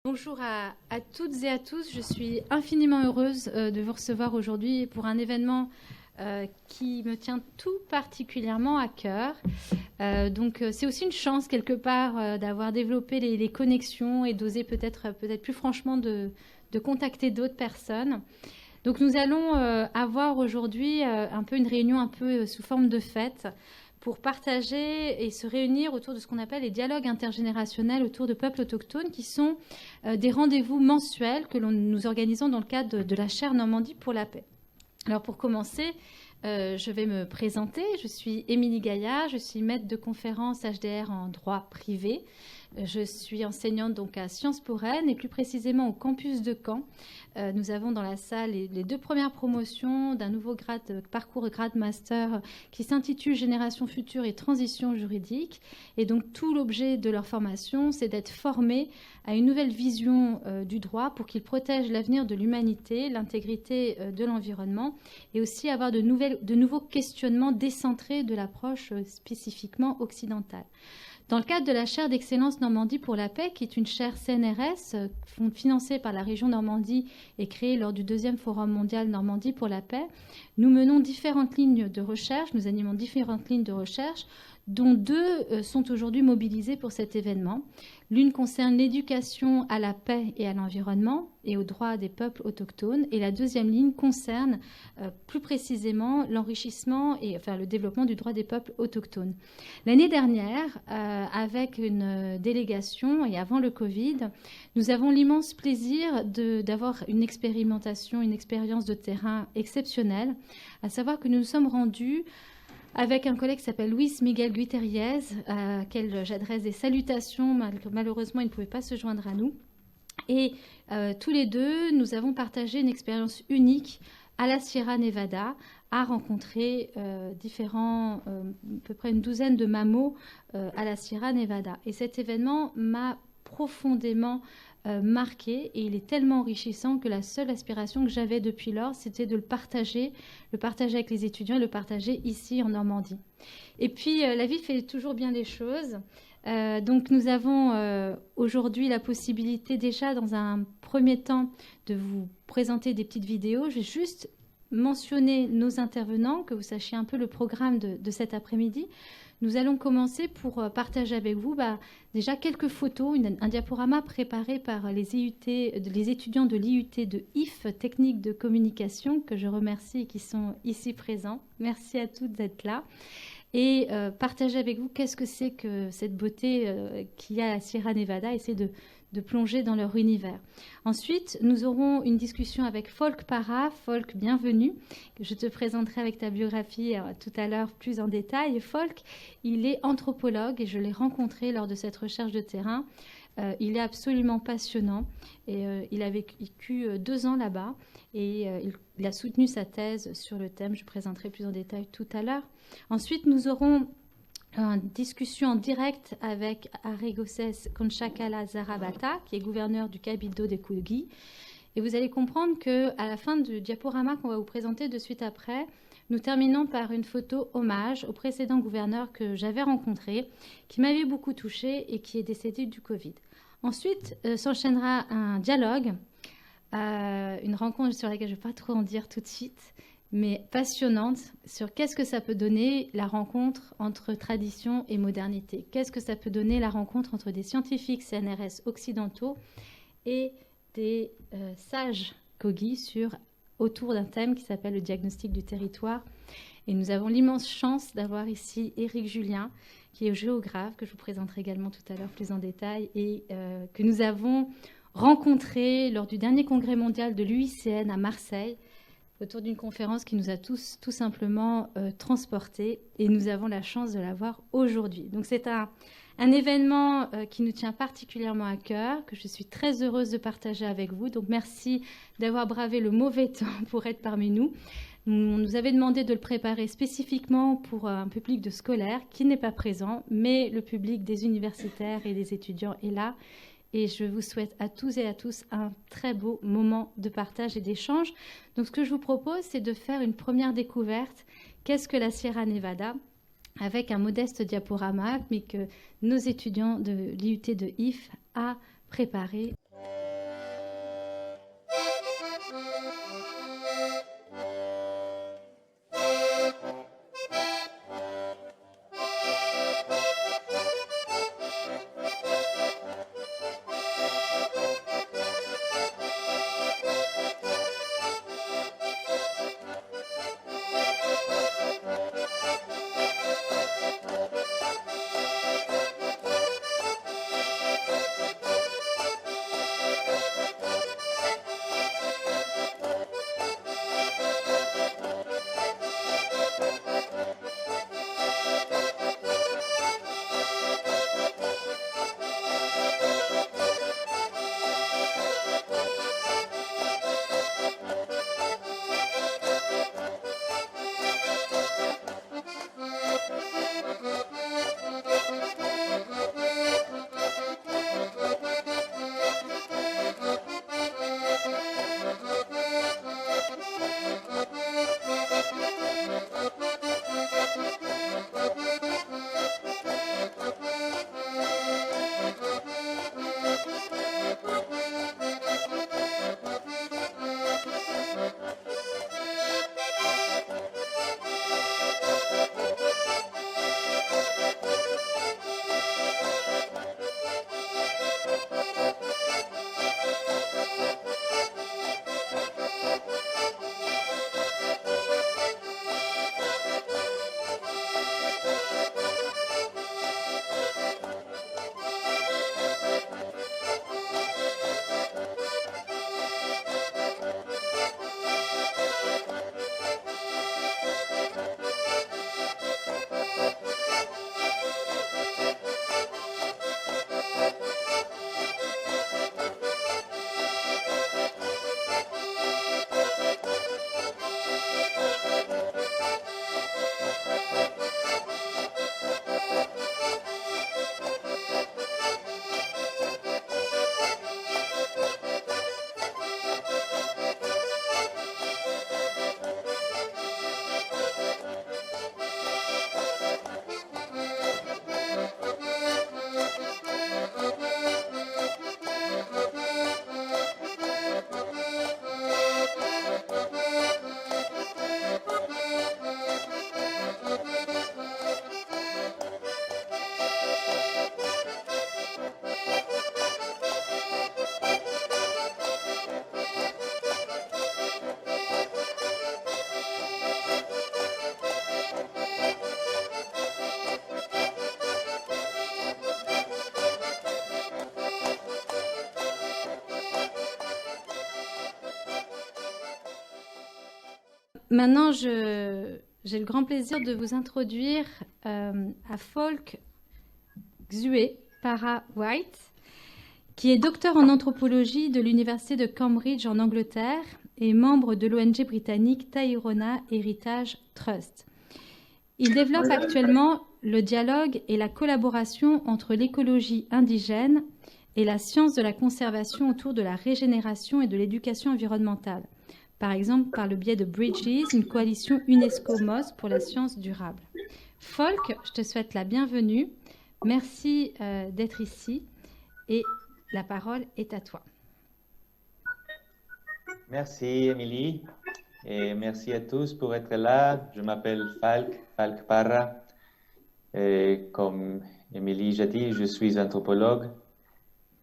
Bonjour à toutes et à tous. Je suis infiniment heureuse de vous recevoir aujourd'hui pour un événement qui me tient tout particulièrement à cœur. C'est aussi une chance quelque part d'avoir développé les connexions et d'oser peut-être plus franchement de contacter d'autres personnes. Donc nous allons avoir aujourd'hui un peu une réunion un peu sous forme de fête pour partager et se réunir autour de ce qu'on appelle les dialogues intergénérationnels autour de peuples autochtones, qui sont des rendez-vous mensuels que nous organisons dans le cadre de la chaire Normandie pour la paix. Alors pour commencer, je vais me présenter. Je suis Émilie Gaillard, je suis maître de conférence HDR en droit privé. Je suis enseignante donc à Sciences Po Rennes et plus précisément au campus de Caen. Nous avons dans la salle les deux premières promotions d'un nouveau parcours grade master qui s'intitule Génération future et transition juridique. Et donc tout l'objet de leur formation, c'est d'être formés à une nouvelle vision du droit pour qu'ils protègent l'avenir de l'humanité, l'intégrité de l'environnement et aussi avoir de nouveaux questionnements décentrés de l'approche spécifiquement occidentale. Dans le cadre de la chaire d'excellence Normandie pour la paix, qui est une chaire CNRS financée par la région Normandie et créée lors du 2e Forum mondial Normandie pour la paix, nous menons différentes lignes de recherche, nous animons différentes lignes de recherche, dont 2 sont aujourd'hui mobilisées pour cet événement. L'une concerne l'éducation à la paix et à l'environnement et aux droits des peuples autochtones. Et la deuxième ligne concerne plus précisément l'enrichissement et le développement du droit des peuples autochtones. L'année dernière, avec une délégation et avant le Covid, nous avons l'immense plaisir d'avoir une expérience de terrain exceptionnelle, à savoir que nous nous sommes rendus avec un collègue qui s'appelle Luis Miguel Guitériez, à qui j'adresse des salutations. Malheureusement, il ne pouvait pas se joindre à nous. Et tous les deux, nous avons partagé une expérience unique à la Sierra Nevada, à rencontrer à peu près une douzaine de mamots à la Sierra Nevada. Et cet événement m'a profondément marqué, et il est tellement enrichissant que la seule aspiration que j'avais depuis lors, c'était de le partager avec les étudiants et le partager ici en Normandie. Et puis la vie fait toujours bien les choses. Donc nous avons aujourd'hui la possibilité déjà dans un premier temps de vous présenter des petites vidéos. Je vais juste mentionner nos intervenants, que vous sachiez un peu le programme de cet après-midi. Nous allons commencer pour partager avec vous déjà quelques photos, un diaporama préparé par les étudiants de l'IUT de IF, Technique de communication, que je remercie et qui sont ici présents. Merci à toutes d'être là. Et partager avec vous qu'est-ce que c'est que cette beauté qu'il y a à la Sierra Nevada, essayer de plonger dans leur univers. Ensuite, nous aurons une discussion avec Folk Para. Folk, bienvenue. Je te présenterai avec ta biographie tout à l'heure plus en détail. Folk, il est anthropologue et je l'ai rencontré lors de cette recherche de terrain. Il est absolument passionnant et il a vécu 2 ans là-bas et il a soutenu sa thèse sur le thème. Je présenterai plus en détail tout à l'heure. Ensuite, nous aurons une discussion en direct avec Arigoses Conchacala Zarabata, qui est gouverneur du Cabildo de Kogi. Et vous allez comprendre qu'à la fin du diaporama qu'on va vous présenter de suite après, nous terminons par une photo hommage au précédent gouverneur que j'avais rencontré, qui m'avait beaucoup touchée et qui est décédé du Covid. Ensuite, s'enchaînera un dialogue, une rencontre sur laquelle je ne vais pas trop en dire tout de suite, mais passionnante, sur qu'est-ce que ça peut donner la rencontre entre tradition et modernité. Qu'est-ce que ça peut donner la rencontre entre des scientifiques CNRS occidentaux et des sages Kogi autour d'un thème qui s'appelle le diagnostic du territoire. Et nous avons l'immense chance d'avoir ici Éric Julien, qui est géographe, que je vous présenterai également tout à l'heure plus en détail, et que nous avons rencontré lors du dernier congrès mondial de l'UICN à Marseille, autour d'une conférence qui nous a tous tout simplement transportés, et nous avons la chance de l'avoir aujourd'hui. Donc c'est un événement qui nous tient particulièrement à cœur, que je suis très heureuse de partager avec vous. Donc merci d'avoir bravé le mauvais temps pour être parmi nous. On nous avait demandé de le préparer spécifiquement pour un public de scolaires qui n'est pas présent, mais le public des universitaires et des étudiants est là. Et je vous souhaite à tous et à tous un très beau moment de partage et d'échange. Donc ce que je vous propose, c'est de faire une première découverte. Qu'est-ce que la Sierra Nevada ? Avec un modeste diaporama, mais que nos étudiants de l'IUT de IF a préparé. maintenant, j'ai le grand plaisir de vous introduire à Falk Xue Para-White, qui est docteur en anthropologie de l'Université de Cambridge en Angleterre et membre de l'ONG britannique Tairona Heritage Trust. Il développe actuellement le dialogue et la collaboration entre l'écologie indigène et la science de la conservation autour de la régénération et de l'éducation environnementale. Par exemple, par le biais de Bridges, une coalition UNESCO-MOS pour la science durable. Falk, je te souhaite la bienvenue. Merci d'être ici et la parole est à toi. Merci, Émilie, et merci à tous pour être là. Je m'appelle Falk Parra. Et comme Émilie a dit, je suis anthropologue,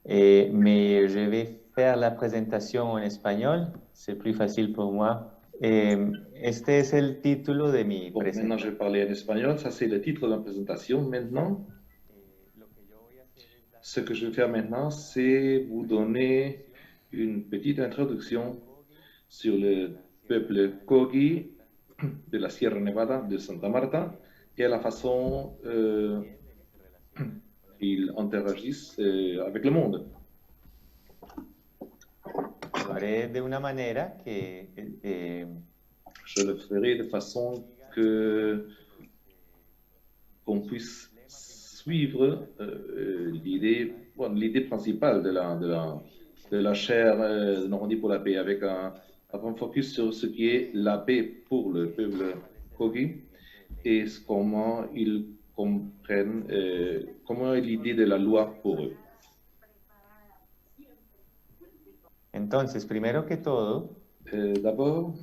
mais je vais faire la présentation en espagnol. C'est plus facile pour moi. Este es el título de mi presentación. Maintenant, je vais parler en espagnol. Ça, c'est le titre de la présentation. Maintenant, ce que je vais faire maintenant, c'est vous donner une petite introduction sur le peuple Kogi de la Sierra Nevada de Santa Marta et à la façon ils interagissent avec le monde. Lo haré de una manera que je le ferai de façon que qu'on puisse suivre l'idée principale de la chaire de Normandie pour la paix, avec un focus sur ce qui est la paix pour le peuple Kogi et comment ils comprennent comment est l'idée de la loi pour eux. Entonces, primero que todo, d'abord,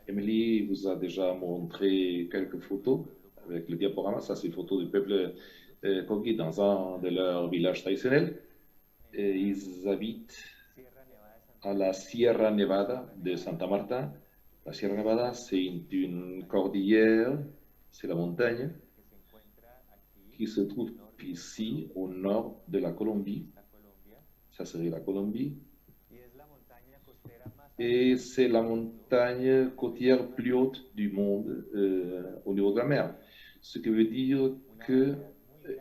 Émilie vous a déjà montré quelques photos avec le diaporama. Ça, c'est une photo du peuple Kogi dans un de leurs villages traditionnels. Ils habitent à la Sierra Nevada de Santa Marta. La Sierra Nevada, c'est une cordillère, c'est la montagne qui se trouve ici au nord de la Colombie. Ça serait la Colombie. Et c'est la montagne côtière plus haute du monde au niveau de la mer. Ce qui veut dire qu'il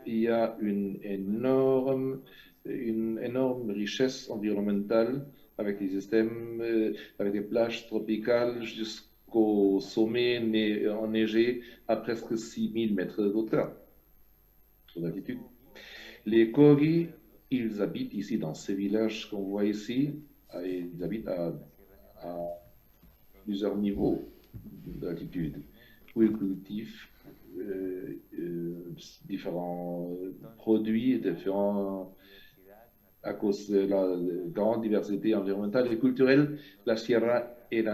y a une énorme richesse environnementale avec des systèmes, avec des plages tropicales jusqu'au sommet enneigé à presque 6000 mètres d'auteur d'altitude. Les Kogi, ils habitent ici dans ces villages qu'on voit ici. Ils habitent à plusieurs niveaux d'altitude, où ils cultivent différents produits, à cause de la grande diversité environnementale et culturelle. La Sierra elle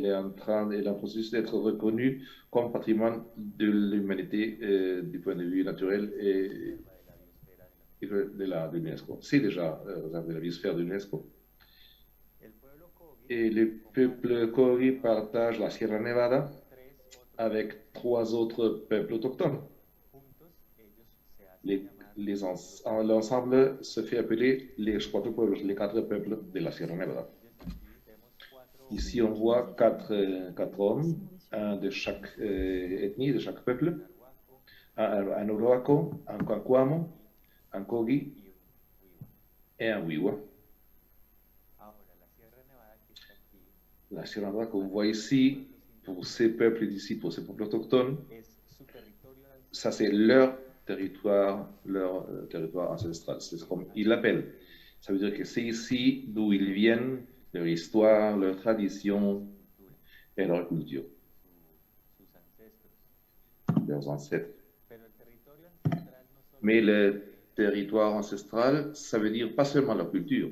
est en processus d'être reconnue comme patrimoine de l'humanité du point de vue naturel et de l'UNESCO. C'est déjà réservé la biosphère de l'UNESCO. Et le peuple Kogi partage la Sierra Nevada avec 3 autres peuples autochtones. L'ensemble se fait appeler les 4 peuples, les 4 peuples de la Sierra Nevada. Ici, on voit 4 hommes, un de chaque ethnie, de chaque peuple, un Oroaco, un Kwakwamo, un Kogi et un Wiwa. La Sierra Nevada qu'on voit ici, pour ces peuples d'ici, pour ces peuples autochtones, ça c'est leur territoire ancestral. C'est comme ils l'appellent. Ça veut dire que c'est ici d'où ils viennent, leur histoire, leur tradition et leur culture. Leurs ancêtres. Mais le territoire ancestral, ça veut dire pas seulement leur culture,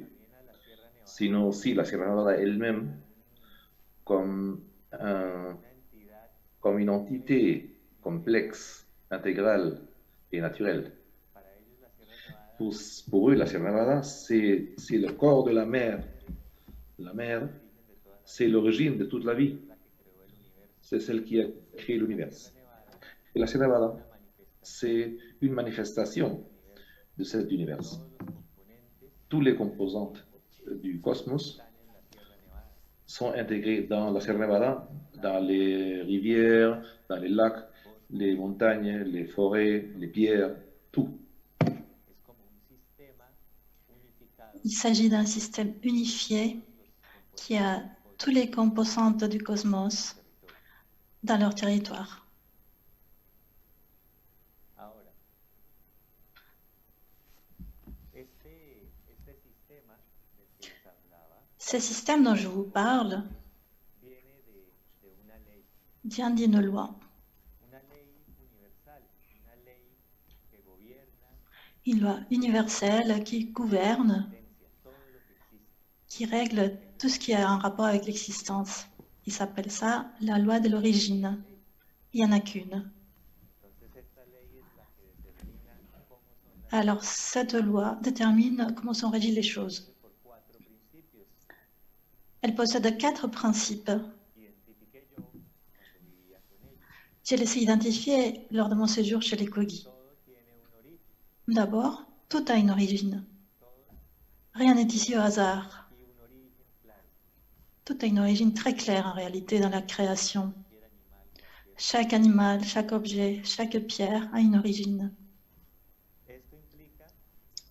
sinon aussi la Sierra Nevada elle-même, comme une entité complexe, intégrale et naturelle. Pour eux, la Sierra Nevada, c'est le corps de la mer. La mer, c'est l'origine de toute la vie. C'est celle qui a créé l'univers. Et la Sierra Nevada, c'est une manifestation de cet univers. Tous les composantes du cosmos sont intégrés dans la Sierra Nevada, dans les rivières, dans les lacs, les montagnes, les forêts, les pierres, tout. Il s'agit d'un système unifié qui a tous les composantes du cosmos dans leur territoire. Ce système dont je vous parle vient d'une loi. Une loi universelle qui gouverne, qui règle tout ce qui a un rapport avec l'existence. Il s'appelle ça la loi de l'origine. Il n'y en a qu'une. Alors, cette loi détermine comment sont régies les choses. Elle possède 4 principes. Je les ai identifiés lors de mon séjour chez les Kogi. D'abord, tout a une origine. Rien n'est ici au hasard. Tout a une origine très claire en réalité dans la création. Chaque animal, chaque objet, chaque pierre a une origine.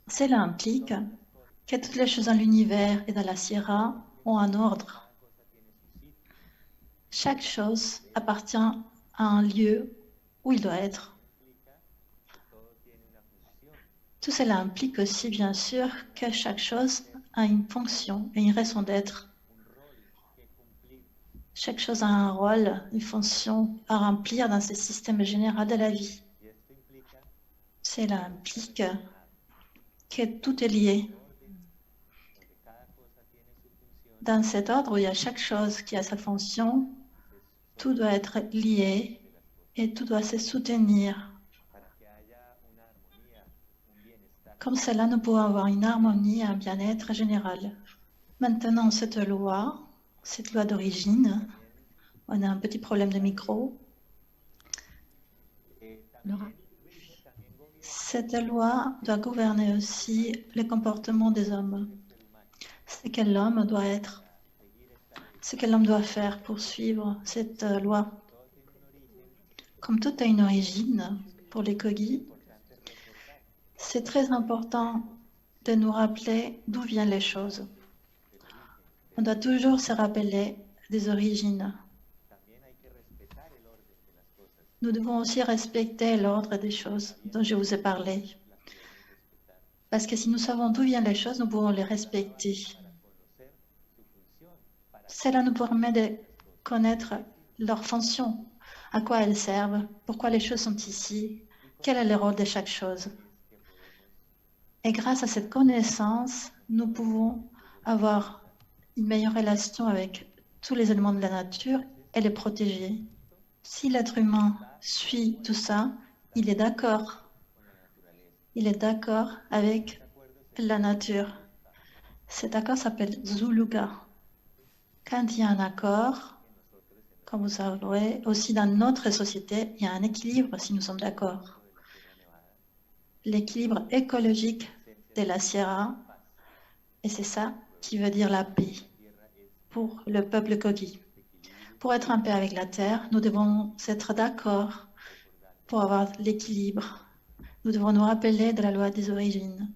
Cela implique que toutes les choses dans l'univers et dans la Sierra ont un ordre. Chaque chose appartient à un lieu où il doit être. Tout cela implique aussi, bien sûr, que chaque chose a une fonction et une raison d'être. Chaque chose a un rôle, une fonction à remplir dans ce système général de la vie. Cela implique que tout est lié. Dans cet ordre où il y a chaque chose qui a sa fonction, tout doit être lié et tout doit se soutenir. Comme cela, nous pouvons avoir une harmonie et un bien-être général. Maintenant, cette loi d'origine, on a un petit problème de micro. Laura. Cette loi doit gouverner aussi le comportement des hommes. Ce que l'homme doit être, ce que l'homme doit faire pour suivre cette loi. Comme tout a une origine pour les Kogi, c'est très important de nous rappeler d'où viennent les choses. On doit toujours se rappeler des origines. Nous devons aussi respecter l'ordre des choses dont je vous ai parlé. Parce que si nous savons d'où viennent les choses, nous pouvons les respecter. Cela nous permet de connaître leur fonction, à quoi elles servent, pourquoi les choses sont ici, quel est le rôle de chaque chose. Et grâce à cette connaissance, nous pouvons avoir une meilleure relation avec tous les éléments de la nature et les protéger. Si l'être humain suit tout ça, il est d'accord. Il est d'accord avec la nature. Cet accord s'appelle Zuluga. Quand il y a un accord, comme vous savez, aussi dans notre société, il y a un équilibre si nous sommes d'accord. L'équilibre écologique de la Sierra, et c'est ça qui veut dire la paix pour le peuple Kogi. Pour être en paix avec la terre, nous devons être d'accord pour avoir l'équilibre. Nous devons nous rappeler de la loi des origines.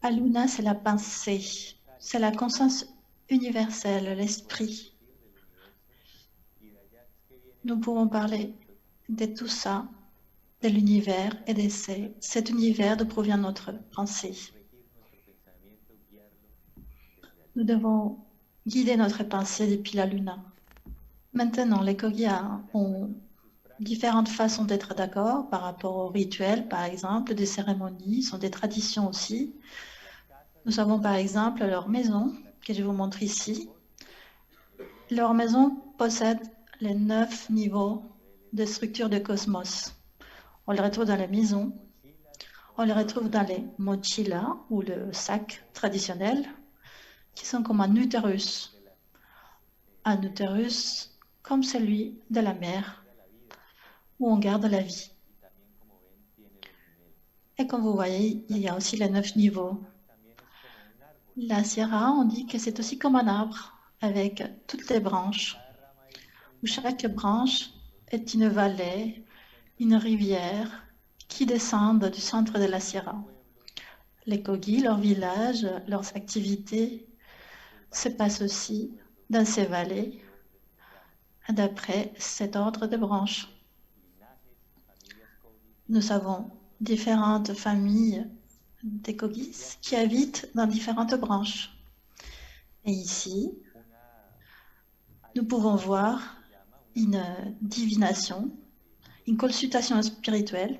Aluna, c'est la pensée, c'est la conscience universelle, l'esprit. Nous pouvons parler de tout ça, de l'univers et de cet univers d'où provient notre pensée. Nous devons guider notre pensée depuis la Luna. Maintenant, les Kogia ont différentes façons d'être d'accord par rapport aux rituels, par exemple, des cérémonies, sont des traditions aussi. Nous avons par exemple leur maison, que je vous montre ici. Leur maison possède les 9 niveaux de structure de cosmos. On les retrouve dans la maison, on les retrouve dans les mochilas, ou le sac traditionnel, qui sont comme un utérus. Un utérus comme celui de la mère, où on garde la vie. Et comme vous voyez, il y a aussi les 9 niveaux. La Sierra, on dit que c'est aussi comme un arbre. avec toutes les branches, où chaque branche est une vallée, une rivière qui descendent du centre de la Sierra. Les Kogi, leur village, leurs activités se passent aussi dans ces vallées d'après cet ordre de branches. Nous avons différentes familles des Kogis qui habitent dans différentes branches. Et ici, nous pouvons voir une divination, une consultation spirituelle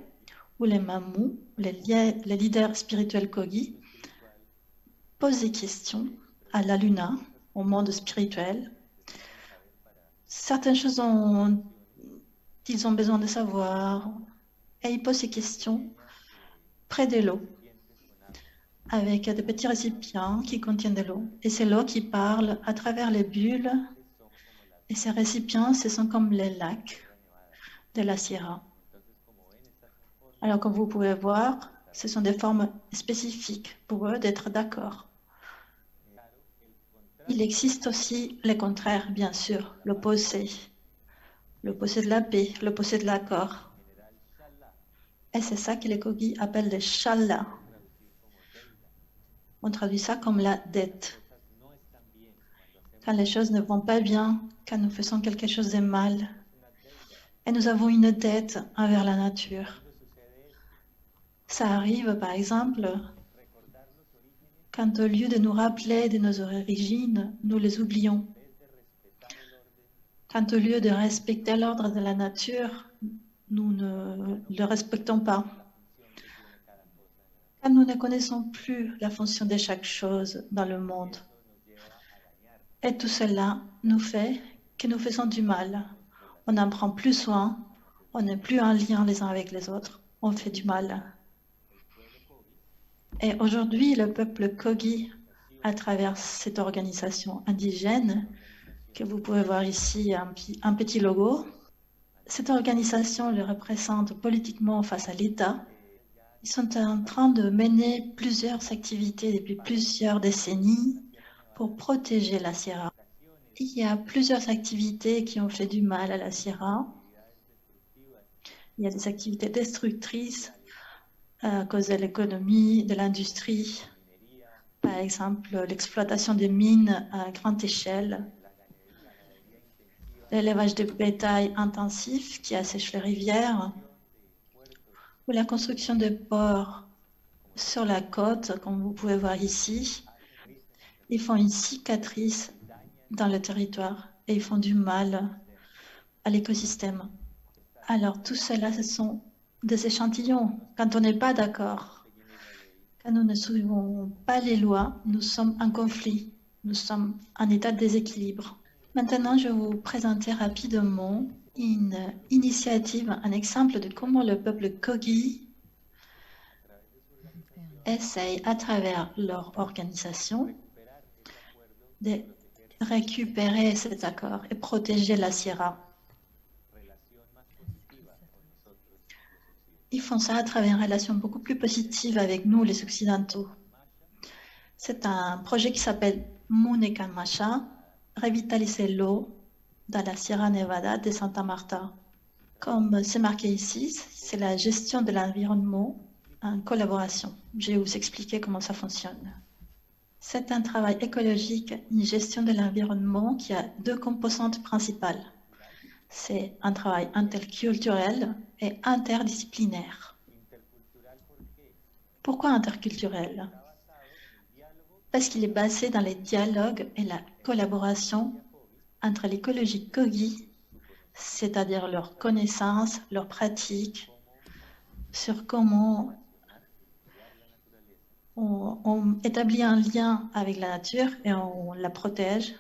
où les mamous, les leaders spirituels Kogi, posent des questions à la Luna, au monde spirituel. Certaines choses qu'ils ont besoin de savoir, et ils posent ces questions près de l'eau, avec des petits récipients qui contiennent de l'eau. Et c'est l'eau qui parle à travers les bulles. Et ces récipients, ce sont comme les lacs de la Sierra. Alors, comme vous pouvez voir, ce sont des formes spécifiques pour eux d'être d'accord. Il existe aussi le contraire, bien sûr, l'opposé de la paix, l'opposé de l'accord. Et c'est ça que les Kogi appellent les Shala. On traduit ça comme la dette. Quand les choses ne vont pas bien, quand nous faisons quelque chose de mal, et nous avons une dette envers la nature. Ça arrive, par exemple, quand au lieu de nous rappeler de nos origines, nous les oublions. Quand au lieu de respecter l'ordre de la nature, nous ne le respectons pas. Quand nous ne connaissons plus la fonction de chaque chose dans le monde. Et tout cela nous fait que nous faisons du mal. On n'en prend plus soin, on n'est plus en lien les uns avec les autres, on fait du mal. Et aujourd'hui, le peuple Kogi, à travers cette organisation indigène, que vous pouvez voir ici, un petit logo, cette organisation le représente politiquement face à l'État. Ils sont en train de mener plusieurs activités depuis plusieurs décennies pour protéger la Sierra. Il y a plusieurs activités qui ont fait du mal à la Sierra. Il y a des activités destructrices à cause de l'économie, de l'industrie. Par exemple, l'exploitation des mines à grande échelle, l'élevage de bétail intensif qui assèche les rivières, ou la construction de ports sur la côte, comme vous pouvez voir ici. Ils font une cicatrice dans le territoire et ils font du mal à l'écosystème. Alors, tout cela, ce sont des échantillons. Quand on n'est pas d'accord, quand nous ne suivons pas les lois, nous sommes en conflit, nous sommes en état de déséquilibre. Maintenant, je vais vous présenter rapidement une initiative, un exemple de comment le peuple Kogi essaye, à travers leur organisation, de récupérer cet accord et protéger la Sierra. Ils font ça à travers une relation beaucoup plus positive avec nous, les Occidentaux. C'est un projet qui s'appelle Munekanmasha, revitaliser l'eau dans la Sierra Nevada de Santa Marta. Comme c'est marqué ici, c'est la gestion de l'environnement en collaboration. Je vais vous expliquer comment ça fonctionne. C'est un travail écologique, une gestion de l'environnement qui a deux composantes principales. C'est un travail interculturel et interdisciplinaire. Pourquoi interculturel? Parce qu'il est basé dans les dialogues et la collaboration entre l'écologie Kogi, c'est-à-dire leurs connaissances, leurs pratiques, sur comment on établit un lien avec la nature et on la protège,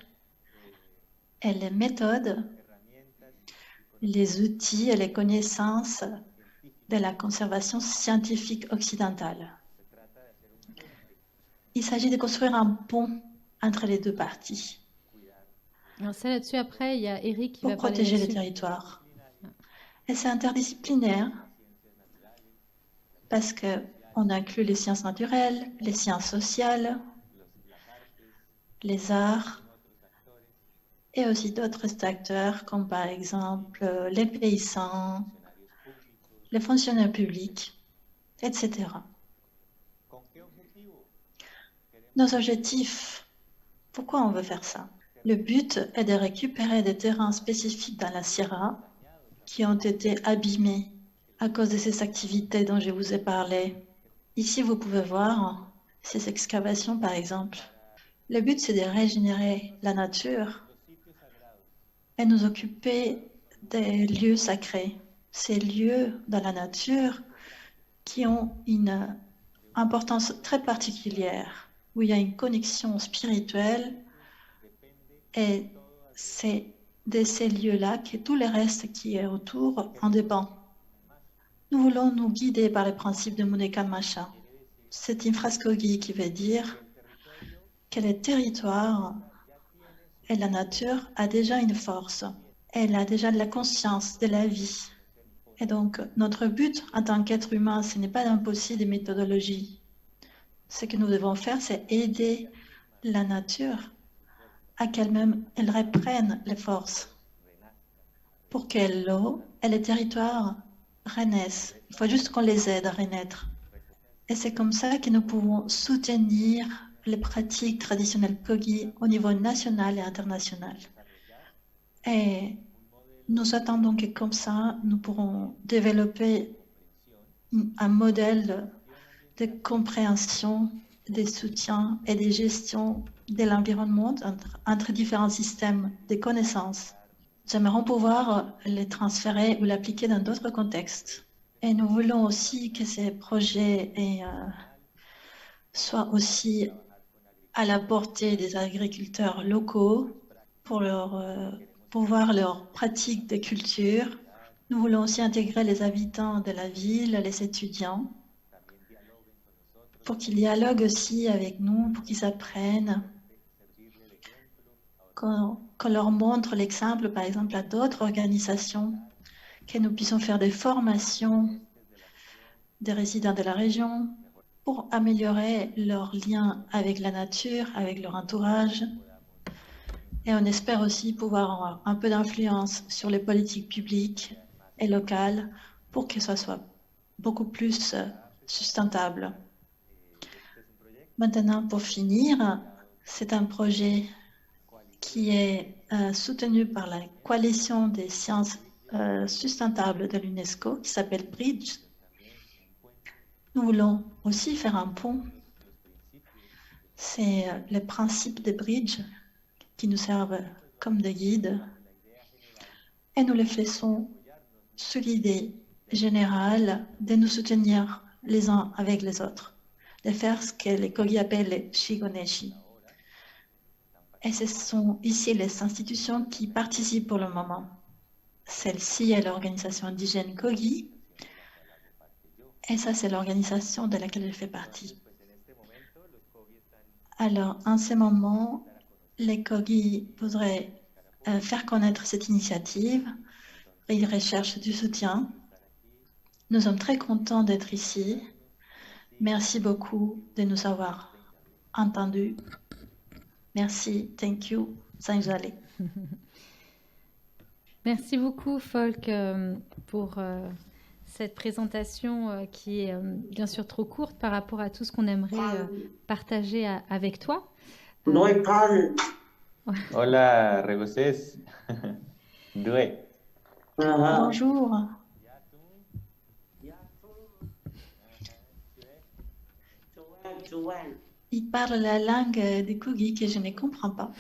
et les méthodes, les outils et les connaissances de la conservation scientifique occidentale. Il s'agit de construire un pont entre les deux parties. Alors ça là-dessus, après, il y a Eric qui pour va parler protéger le là-dessus. territoire. Et c'est interdisciplinaire parce qu'on inclut les sciences naturelles, les sciences sociales, les arts et aussi d'autres acteurs comme par exemple les paysans, les fonctionnaires publics, etc. Nos objectifs, pourquoi on veut faire ça? Le but est de récupérer des terrains spécifiques dans la Sierra qui ont été abîmés à cause de ces activités dont je vous ai parlé. Ici, vous pouvez voir ces excavations, par exemple. Le but, c'est de régénérer la nature et nous occuper des lieux sacrés. Ces lieux dans la nature qui ont une importance très particulière, où il y a une connexion spirituelle, et c'est de ces lieux-là que tout le reste qui est autour en dépend. Nous voulons nous guider par les principes de Munekan Masha. C'est une phrase Kogi qui veut dire que les territoires et la nature a déjà une force. Elle a déjà de la conscience de la vie. Et donc, notre but en tant qu'être humain, ce n'est pas d'imposer des méthodologies. Ce que nous devons faire, c'est aider la nature à qu'elle-même, elle reprenne les forces pour que l'eau et les territoires renaissent. Il faut juste qu'on les aide à renaître. Et c'est comme ça que nous pouvons soutenir les pratiques traditionnelles Kogi au niveau national et international. Et nous attendons que comme ça, nous pourrons développer un modèle de compréhension, de soutien et de gestion de l'environnement entre différents systèmes de connaissances. Nous aimerions pouvoir les transférer ou l'appliquer dans d'autres contextes. Et nous voulons aussi que ces projets soient aussi à la portée des agriculteurs locaux pour voir leurs pratiques de culture. Nous voulons aussi intégrer les habitants de la ville, les étudiants, pour qu'ils dialoguent aussi avec nous, pour qu'ils apprennent, qu'on leur montre l'exemple, par exemple, à d'autres organisations, que nous puissions faire des formations des résidents de la région pour améliorer leur lien avec la nature, avec leur entourage. Et on espère aussi pouvoir avoir un peu d'influence sur les politiques publiques et locales pour que ça soit beaucoup plus sustentable. Maintenant, pour finir, c'est un projet qui est soutenu par la Coalition des sciences sustentables de l'UNESCO qui s'appelle BRIDGE. Nous voulons aussi faire un pont. C'est les principes de BRIDGE qui nous servent comme des guides. Et nous les faisons sous l'idée générale de nous soutenir les uns avec les autres, de faire ce que les Kogi appellent les Shigoneshi. Et ce sont ici les institutions qui participent pour le moment. Celle-ci est l'organisation indigène Kogi. Et ça, c'est l'organisation de laquelle je fais partie. Alors, en ce moment, les Kogi voudraient faire connaître cette initiative. Ils recherchent du soutien. Nous sommes très contents d'être ici. Merci beaucoup de nous avoir entendus. Merci, thank you, Sanjali. Merci beaucoup, Folk, pour cette présentation qui est bien sûr trop courte par rapport à tout ce qu'on aimerait partager avec toi. Hola, Regocés. Due. Bonjour. Il parle la langue des Kogi que je ne comprends pas.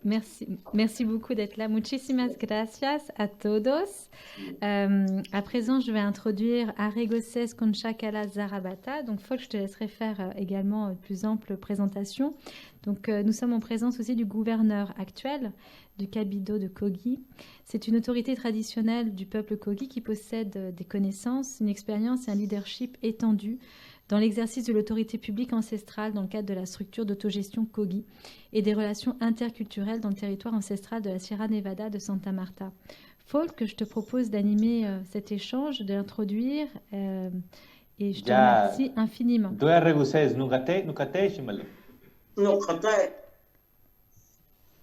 Merci beaucoup d'être là. Muchísimas gracias a todos. À présent, je vais introduire Aregoses Conchacala Zarabata. Donc, Folk, je te laisserai faire également une plus ample présentation. Donc, nous sommes en présence aussi du gouverneur actuel du Cabildo de Kogi. C'est une autorité traditionnelle du peuple Kogi qui possède des connaissances, une expérience et un leadership étendu dans l'exercice de l'autorité publique ancestrale dans le cadre de la structure d'autogestion Kogi et des relations interculturelles dans le territoire ancestral de la Sierra Nevada de Santa Marta. Folk, je te propose d'animer cet échange, de l'introduire et je te remercie infiniment.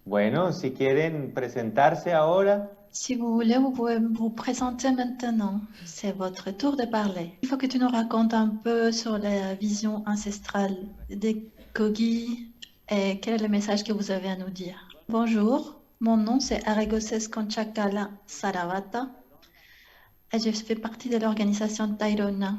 Bueno, si quieren presentarse ahora. Si vous voulez, vous pouvez vous présenter maintenant. C'est votre tour de parler. Il faut que tu nous racontes un peu sur la vision ancestrale des Kogi et quel est le message que vous avez à nous dire. Bonjour, mon nom c'est Aregoses Conchacala Saravata et je fais partie de l'organisation Tairona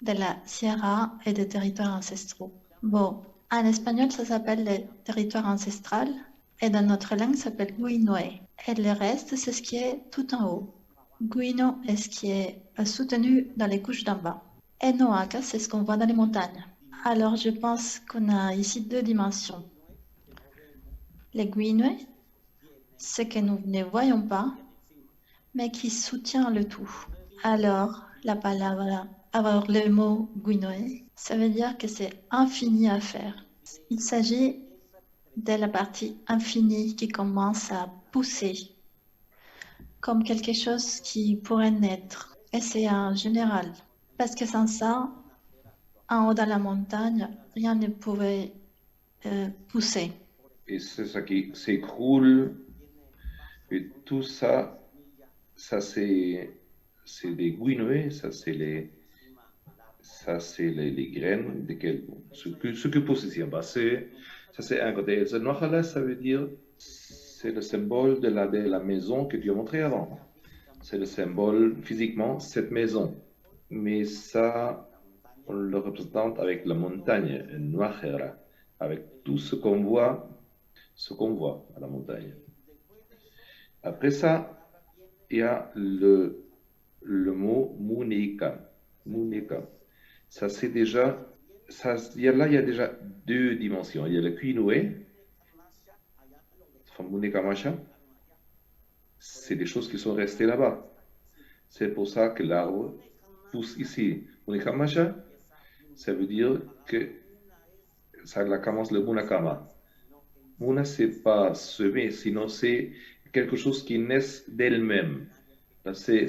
de la Sierra et des territoires ancestraux. Bon, en espagnol ça s'appelle les territoires ancestrales et dans notre langue ça s'appelle Guinoe. Et le reste c'est ce qui est tout en haut. Guino est ce qui est soutenu dans les couches d'en bas. Et Noaka c'est ce qu'on voit dans les montagnes. Alors je pense qu'on a ici deux dimensions. Les Guinoe, ce que nous ne voyons pas, mais qui soutient le tout. Alors, le mot Guinoe, ça veut dire que c'est infini à faire. Il s'agit de la partie infinie qui commence à pousser, comme quelque chose qui pourrait naître. Et c'est en général, parce que sans ça, en haut dans la montagne, rien ne pouvait pousser. Et c'est ça qui s'écroule. Et tout ça, c'est des guinoe, ça c'est les graines ce que pousse ici en bas. Ça c'est un côté. Le noir ça veut dire, c'est le symbole de la maison que tu as montré avant. C'est le symbole physiquement, cette maison. Mais ça, on le représente avec la montagne, Noachera, avec tout ce qu'on voit à la montagne. Après ça, il y a le mot Muneka. Muneka. Ça c'est déjà, il y a déjà deux dimensions. Il y a le Kuinoe, Muneka Masha. C'est des choses qui sont restées là-bas. C'est pour ça que l'arbre pousse ici. Muneka Masha, ça veut dire que ça commence le Munakama. Muna, c'est pas semer, sinon c'est quelque chose qui naît d'elle-même. C'est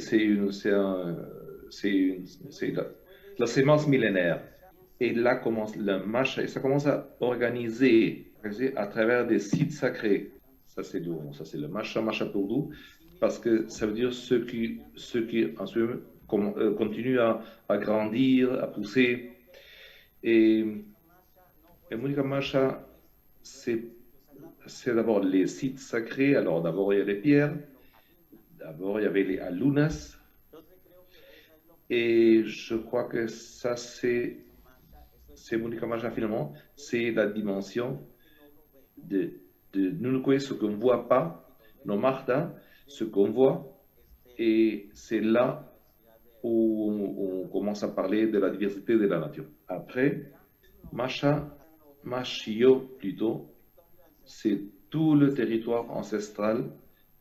la sémence millénaire. Et là commence le Masha, et ça commence à organiser à travers des sites sacrés. Ça c'est le Masha pour nous, parce que ça veut dire ceux qui ensuite continuent à grandir, à pousser. Et Muneka Masha, c'est d'abord les sites sacrés. Alors d'abord il y a les pierres, d'abord il y avait les alunas, et je crois que ça c'est Muneka Masha finalement, c'est la dimension de Nunukwe, ce qu'on ne voit pas, no Martha, ce qu'on voit, et c'est là où on commence à parler de la diversité de la nature. Après, Mashio plutôt, c'est tout le territoire ancestral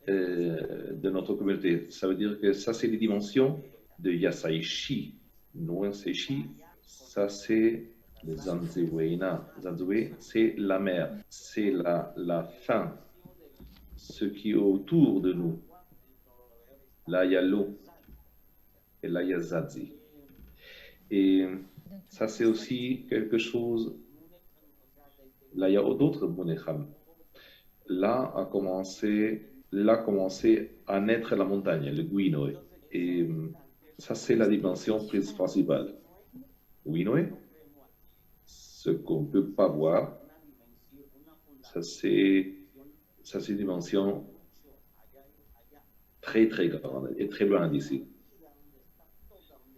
de notre communauté. Ça veut dire que ça, c'est les dimensions de Yasaishi. Nouenseishi, ça, c'est le Zanzewena. Zanzewe, c'est la mer, c'est la fin, ce qui est autour de nous. Là, il y a l'eau, et là, il y a Zadzi. Et ça, c'est aussi quelque chose. Là, il y a d'autres Munecham. Là a commencé à naître la montagne, le Guinoe. Et ça, c'est la dimension principale. Guinoe, ce qu'on ne peut pas voir, ça, c'est une dimension très, très grande et très loin d'ici.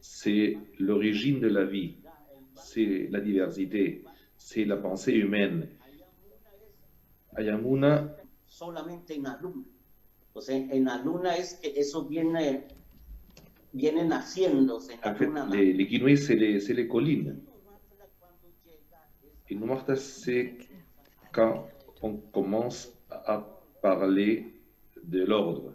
C'est l'origine de la vie, c'est la diversité, c'est la pensée humaine. Ayamuna. Solamente en la luna. O sea, en la luna es que eso viene naciéndose en la luna. Les Guinoe, c'est les collines. Et Noumarta, c'est quand on commence à parler de l'ordre.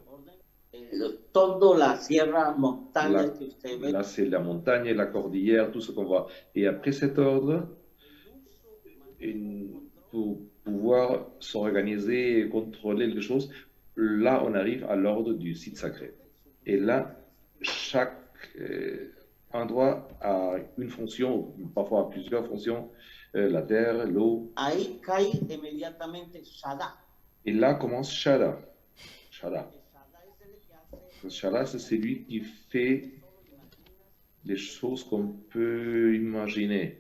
Toda la sierra, montaña que usted ve. Là, c'est la montagne, la cordillère, tout ce qu'on voit. Et après cet ordre, pour pouvoir s'organiser et contrôler les choses, là, on arrive à l'ordre du site sacré. Et là, chaque endroit a une fonction, parfois plusieurs fonctions, la terre, l'eau. Ahí cae inmediatamente Shada. Et là commence Shada. Shada. Shada, c'est celui qui fait les choses qu'on peut imaginer.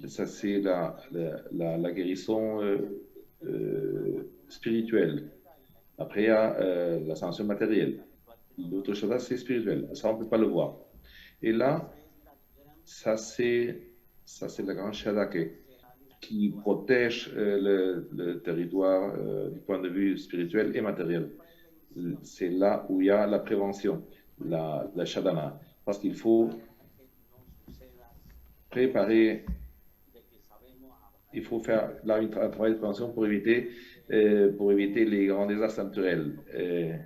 Ça, c'est la guérison spirituelle. Après, il y a l'ascension matérielle. L'autre Shada, c'est spirituel. Ça, on ne peut pas le voir. Et là, ça, c'est la grande Shada qui protège le territoire du point de vue spirituel et matériel. C'est là où il y a la prévention, la Shadana. Parce qu'il faut préparer, il faut faire là un travail de prévention pour éviter les grands désastres naturels,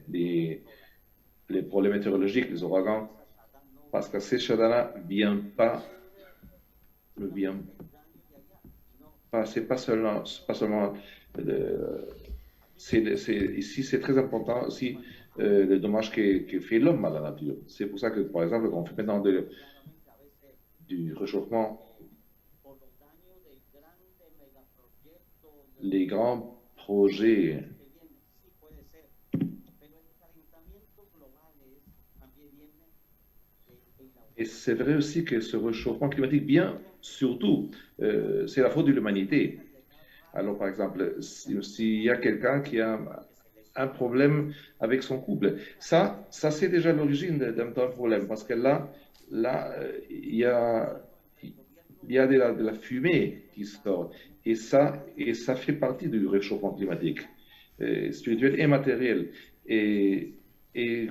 les problèmes météorologiques, les ouragans. Parce que ces Shadana ne viennent pas, c'est pas seulement ici, c'est très important aussi le dommage que fait l'homme à la nature. C'est pour ça que, par exemple, on fait maintenant du réchauffement, les grands projets. Et c'est vrai aussi que ce réchauffement climatique, bien surtout, c'est la faute de l'humanité. Alors, par exemple, s'il y a quelqu'un qui a un problème avec son couple, ça c'est déjà l'origine d'un problème, parce que là, il y a de la fumée qui sort, et ça fait partie du réchauffement climatique, spirituel et matériel. Et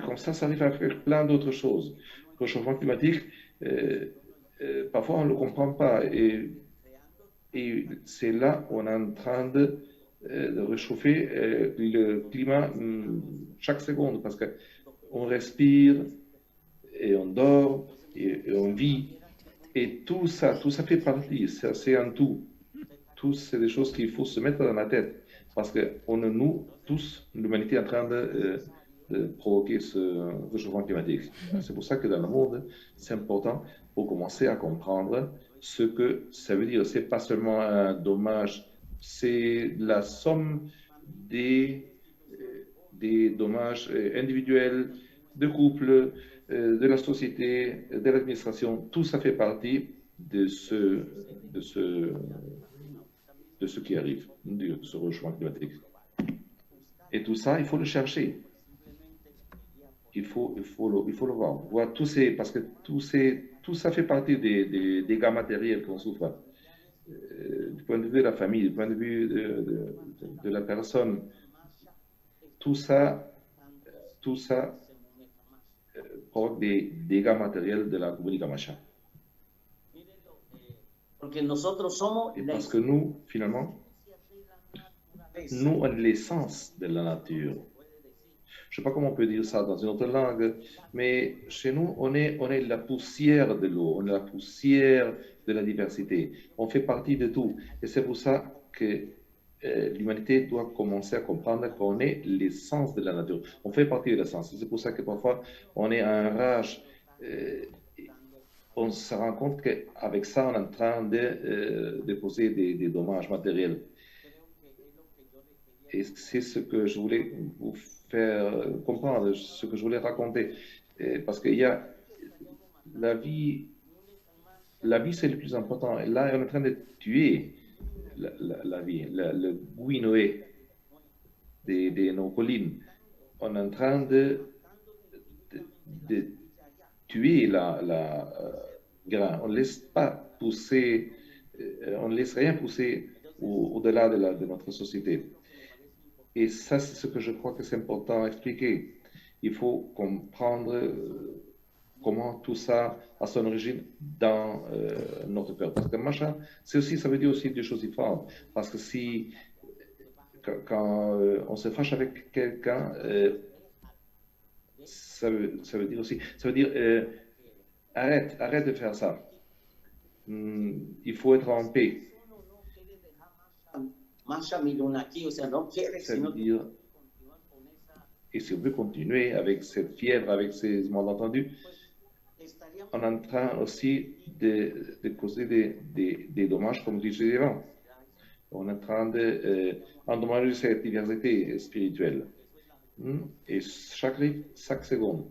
comme ça arrive à faire plein d'autres choses. Le réchauffement climatique, parfois on ne le comprend pas. Et c'est là qu'on est en train de réchauffer le climat chaque seconde, parce qu'on respire et on dort et on vit. Et tout ça fait partie, c'est un tout. Tout, c'est des choses qu'il faut se mettre dans la tête, parce que nous, tous, l'humanité est en train de provoquer ce réchauffement climatique. C'est pour ça que dans le monde, c'est important pour commencer à comprendre ce que ça veut dire. C'est pas seulement un dommage, c'est la somme des dommages individuels, de couple, de la société, de l'administration. Tout ça fait partie de ce qui arrive, de ce réchauffement climatique. Et tout ça, il faut le chercher. Il faut le voir. Parce que tout ça fait partie des dégâts matériels qu'on souffre. Du point de vue de la famille, du point de vue de la personne, tout ça provoque des dégâts matériels de la communication. Parce que nous, finalement, nous, on est l'essence de la nature. Je ne sais pas comment on peut dire ça dans une autre langue, mais chez nous, on est la poussière de l'eau, on est la poussière de la diversité. On fait partie de tout. Et c'est pour ça que l'humanité doit commencer à comprendre qu'on est l'essence de la nature. On fait partie de l'essence. C'est pour ça que parfois, on est en rage. On se rend compte qu'avec ça, on est en train de causer des dommages matériels. Et c'est ce que je voulais vous faire comprendre, ce que je voulais raconter. Parce qu'il y a la vie c'est le plus important. Et là, on est en train de tuer la vie, le Guinoé de nos collines. On est en train de tuer la grain. On ne laisse pas pousser, on ne laisse rien pousser au-delà de notre société. Et ça, c'est ce que je crois que c'est important à expliquer. Il faut comprendre comment tout ça a son origine dans notre cœur. Parce que machin, ça veut dire aussi des choses différentes. Parce que quand on se fâche avec quelqu'un, ça veut dire arrête de faire ça. Il faut être en paix. Ça veut dire, et si on veut continuer avec cette fièvre, avec ces malentendus, on est en train aussi de causer des dommages, comme je disais avant. On est en train d'endommager cette diversité spirituelle. Et chaque seconde.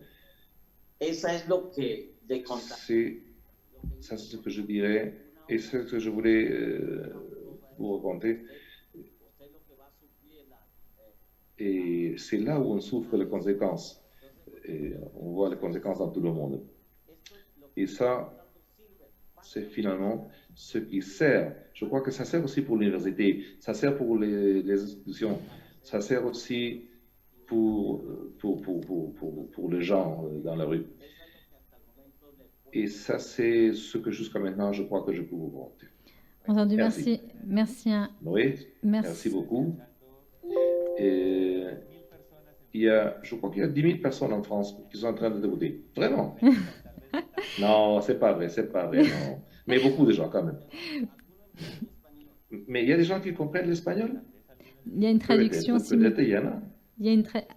Esa es lo que de contar. Ça, c'est ce que je dirais. Et c'est ce que je voulais vous raconter. Et c'est là où on souffre les conséquences. Et on voit les conséquences dans tout le monde. Et ça, c'est finalement ce qui sert. Je crois que ça sert aussi pour l'université, ça sert pour les institutions, ça sert aussi pour les gens dans la rue. Et ça, c'est ce que jusqu'à maintenant, je crois que je peux vous raconter. Entendu, Merci. Merci. Oui, merci beaucoup. Et je crois qu'il y a 10 000 personnes en France qui sont en train de voter. Vraiment. Non, c'est pas vrai, non. Mais beaucoup de gens quand même. Mais il y a des gens qui comprennent l'espagnol? Il y a une traduction Peut-être il y en a.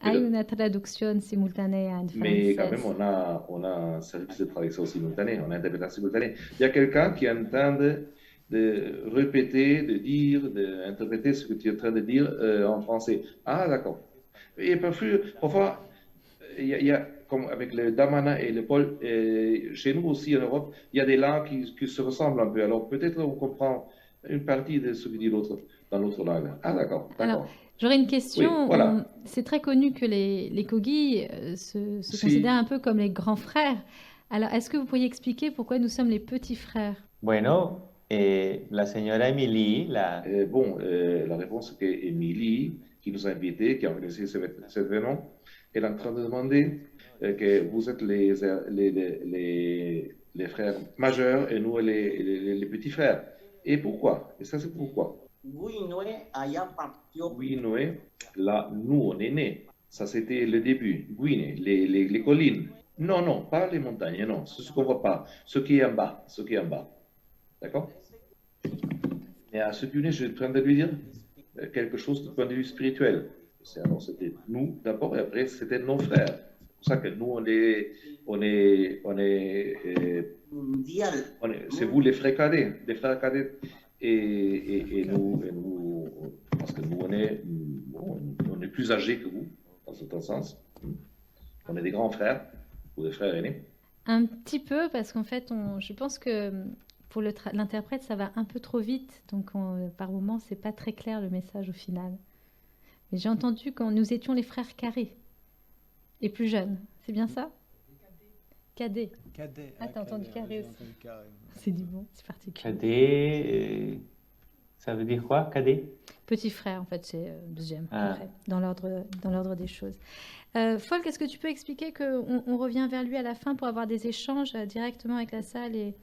Hay una traducción simultánea en Mais quand francés. même, on a un service de traduction simultanée, on a un interprétation simultanée. Il y a quelqu'un qui est en train de répéter, de dire, d'interpréter ce que tu es en train de dire en français. Ah, d'accord. Et parfois, il y a, comme avec le Damana et le Paul, chez nous aussi en Europe, il y a des langues qui se ressemblent un peu. Alors peut-être on comprend une partie de ce que dit l'autre dans l'autre langue. Ah, d'accord. Alors, j'aurais une question. Oui, voilà. C'est très connu que les Kogi se considèrent un peu comme les grands frères. Alors, est-ce que vous pourriez expliquer pourquoi nous sommes les petits frères? Bueno, la señora Emily, la réponse est qu'Émilie, qui nous a invités, qui a organisé cet événement, elle est en train de demander que vous êtes les frères majeurs et nous les petits frères. Et pourquoi? Et ça, c'est pourquoi? Guinoué, là, nous, on est nés. Ça, c'était le début. Guiné, les collines. Non, pas les montagnes, non. C'est ce qu'on ne voit pas. Ce qui est en bas. D'accord? Et à ce Guiné, je suis en train de lui dire quelque chose du point de vue spirituel. Alors, c'était nous d'abord, et après, c'était nos frères. C'est pour ça que nous, c'est vous les frères cadets, et nous, parce que nous, on est plus âgés que vous, dans certain sens. On est des grands frères, ou des frères aînés. Un petit peu, parce qu'en fait, je pense que pour l'interprète, ça va un peu trop vite, donc par moments, c'est pas très clair le message au final. Mais j'ai entendu quand nous étions les frères carrés et plus jeunes, c'est bien ça? Cadet. Ah, t'as entendu carré aussi. C'est du bon, c'est particulier. Cadet, ça veut dire quoi, cadet? Petit frère, en fait, c'est deuxième, après, dans l'ordre des choses. Folk, est-ce que tu peux expliquer qu'on revient vers lui à la fin pour avoir des échanges directement avec la salle et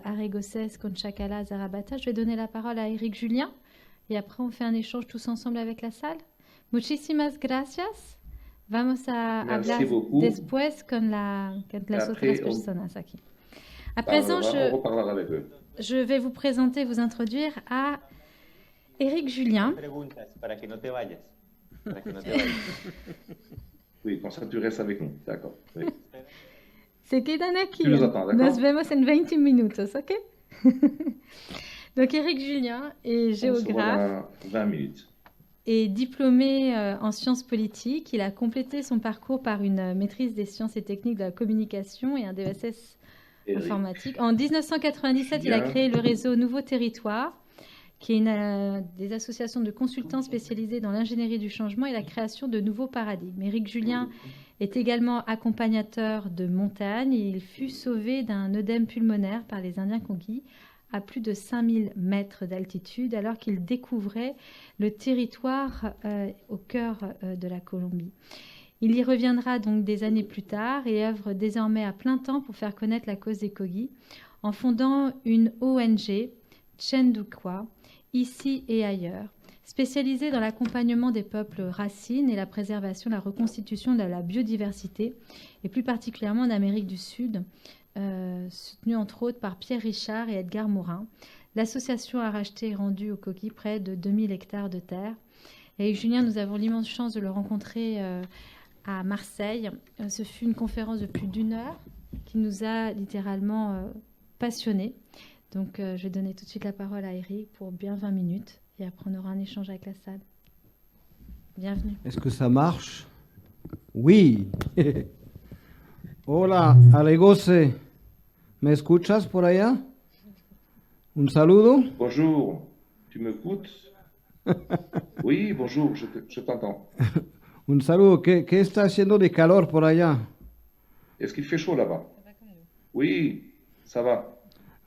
Aregoses, Conchacala, Zarabata? Je vais donner la parole à Éric Julien et après on fait un échange tous ensemble avec la salle. Muchísimas gracias. Vamos a hablar después con las otras personas aquí. À présent, je vais vous présenter, vous introduire à Éric Julien. Oui, comme ça tu restes avec nous, d'accord. Oui. Se quedan aquí. Tu nous attends, d'accord? Nos vemos en 20 minutos, ok? Donc Éric Julien est géographe. 20 minutes. Et diplômé en sciences politiques. Il a complété son parcours par une maîtrise des sciences et techniques de la communication et un DESS informatique. En 1997, il a créé le réseau Nouveau Territoire, qui est des associations de consultants spécialisés dans l'ingénierie du changement et la création de nouveaux paradigmes. Éric Julien est également accompagnateur de montagne et il fut sauvé d'un œdème pulmonaire par les Indiens Kogi à plus de 5000 mètres d'altitude alors qu'il découvrait le territoire au cœur de la Colombie. Il y reviendra donc des années plus tard et œuvre désormais à plein temps pour faire connaître la cause des Kogi en fondant une ONG, Chendukwa, ici et ailleurs, spécialisée dans l'accompagnement des peuples racines et la préservation, la reconstitution de la biodiversité, et plus particulièrement en Amérique du Sud, soutenue entre autres par Pierre Richard et Edgar Morin. L'association a racheté et rendu aux Kogi près de 2000 hectares de terre. Et avec Julien, nous avons l'immense chance de le rencontrer à Marseille. Ce fut une conférence de plus d'1 heure qui nous a littéralement passionnés. Donc, je vais donner tout de suite la parole à Eric pour bien 20 minutes. Et après, on aura un échange avec la salle. Bienvenue. Est-ce que ça marche? Oui. Hola, Alegose. ¿Me escuchas por allá? Un saludo. Bonjour, tu m'écoutes? Oui, bonjour, je t'entends. Un saludo. ¿Qué está haciendo de calor por allá? Est-ce qu'il fait chaud là-bas? Oui, ça va.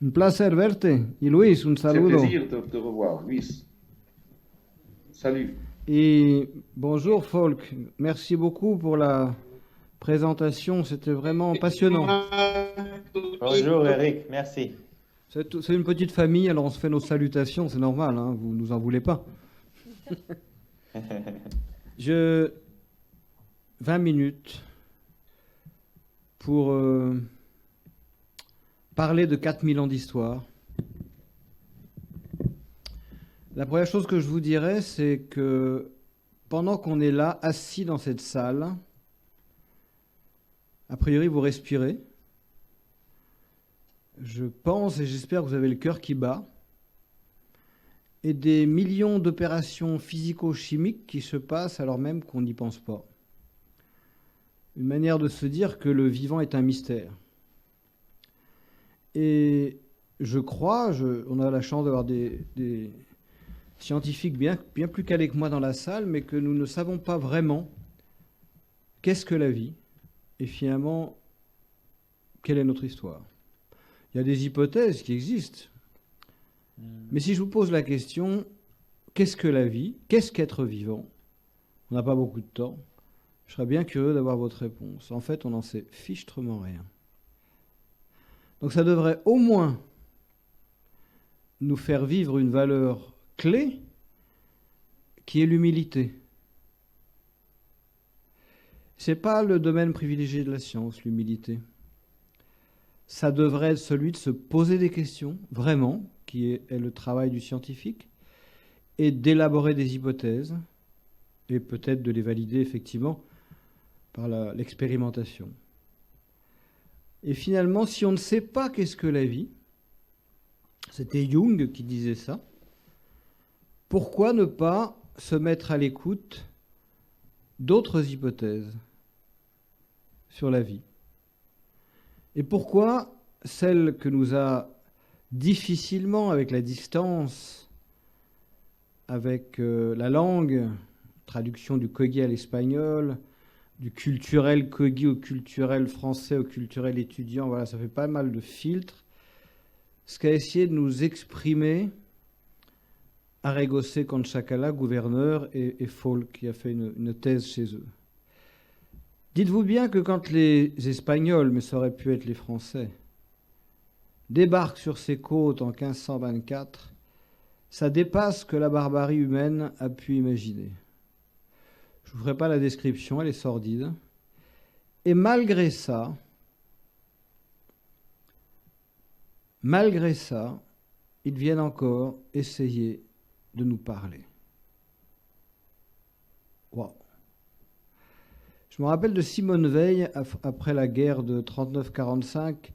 Un placer verte. Y Luis, un C'est un saludo. plaisir de te revoir, Luis. Salut. Et bonjour Folk. Merci beaucoup pour la présentation. C'était vraiment passionnant. Bonjour Eric, merci. C'est une petite famille, alors on se fait nos salutations, c'est normal, hein, vous nous en voulez pas. 20 minutes pour parler de 4000 ans d'histoire. La première chose que je vous dirais, c'est que pendant qu'on est là, assis dans cette salle, a priori vous respirez. Je pense et j'espère que vous avez le cœur qui bat. Et des millions d'opérations physico-chimiques qui se passent alors même qu'on n'y pense pas. Une manière de se dire que le vivant est un mystère. Et je crois, on a la chance d'avoir des scientifiques bien plus calés que moi dans la salle, mais que nous ne savons pas vraiment qu'est-ce que la vie et finalement quelle est notre histoire. Il y a des hypothèses qui existent. Mais si je vous pose la question, qu'est-ce que la vie? Qu'est-ce qu'être vivant? On n'a pas beaucoup de temps. Je serais bien curieux d'avoir votre réponse. En fait, on n'en sait fichtrement rien. Donc ça devrait au moins nous faire vivre une valeur clé qui est l'humilité. Ce n'est pas le domaine privilégié de la science, l'humilité. Ça devrait être celui de se poser des questions, vraiment, qui est le travail du scientifique, et d'élaborer des hypothèses, et peut-être de les valider effectivement par l'expérimentation. Et finalement, si on ne sait pas qu'est-ce que la vie, c'était Jung qui disait ça, pourquoi ne pas se mettre à l'écoute d'autres hypothèses sur la vie? Et pourquoi celle que nous a difficilement, avec la distance, avec la langue, traduction du Kogi à l'espagnol, du culturel Kogi au culturel français, au culturel étudiant, voilà, ça fait pas mal de filtres. Ce qu'a essayé de nous exprimer Arregosé Conchacala, gouverneur, et Folk, qui a fait une thèse chez eux. Dites-vous bien que quand les Espagnols, mais ça aurait pu être les Français, débarquent sur ces côtes en 1524, ça dépasse ce que la barbarie humaine a pu imaginer. Je ne vous ferai pas la description, elle est sordide. Et malgré ça, ils viennent encore essayer de nous parler. Waouh! Je me rappelle de Simone Veil, après la guerre de 39-45,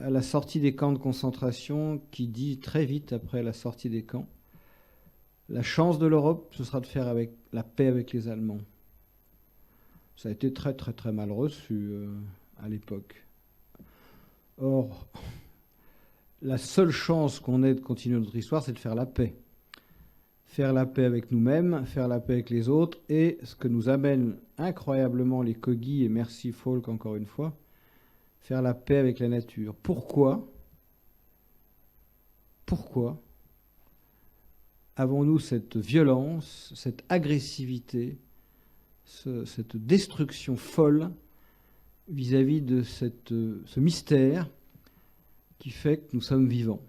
à la sortie des camps de concentration, qui dit très vite après la sortie des camps, la chance de l'Europe, ce sera de faire la paix avec les Allemands. Ça a été très très très mal reçu à l'époque. Or, la seule chance qu'on ait de continuer notre histoire, c'est de faire la paix. Faire la paix avec nous-mêmes, faire la paix avec les autres, et ce que nous amène incroyablement les Kogi, et merci Folk encore une fois, faire la paix avec la nature. Pourquoi avons-nous cette violence, cette agressivité, cette destruction folle vis-à-vis de ce mystère qui fait que nous sommes vivants?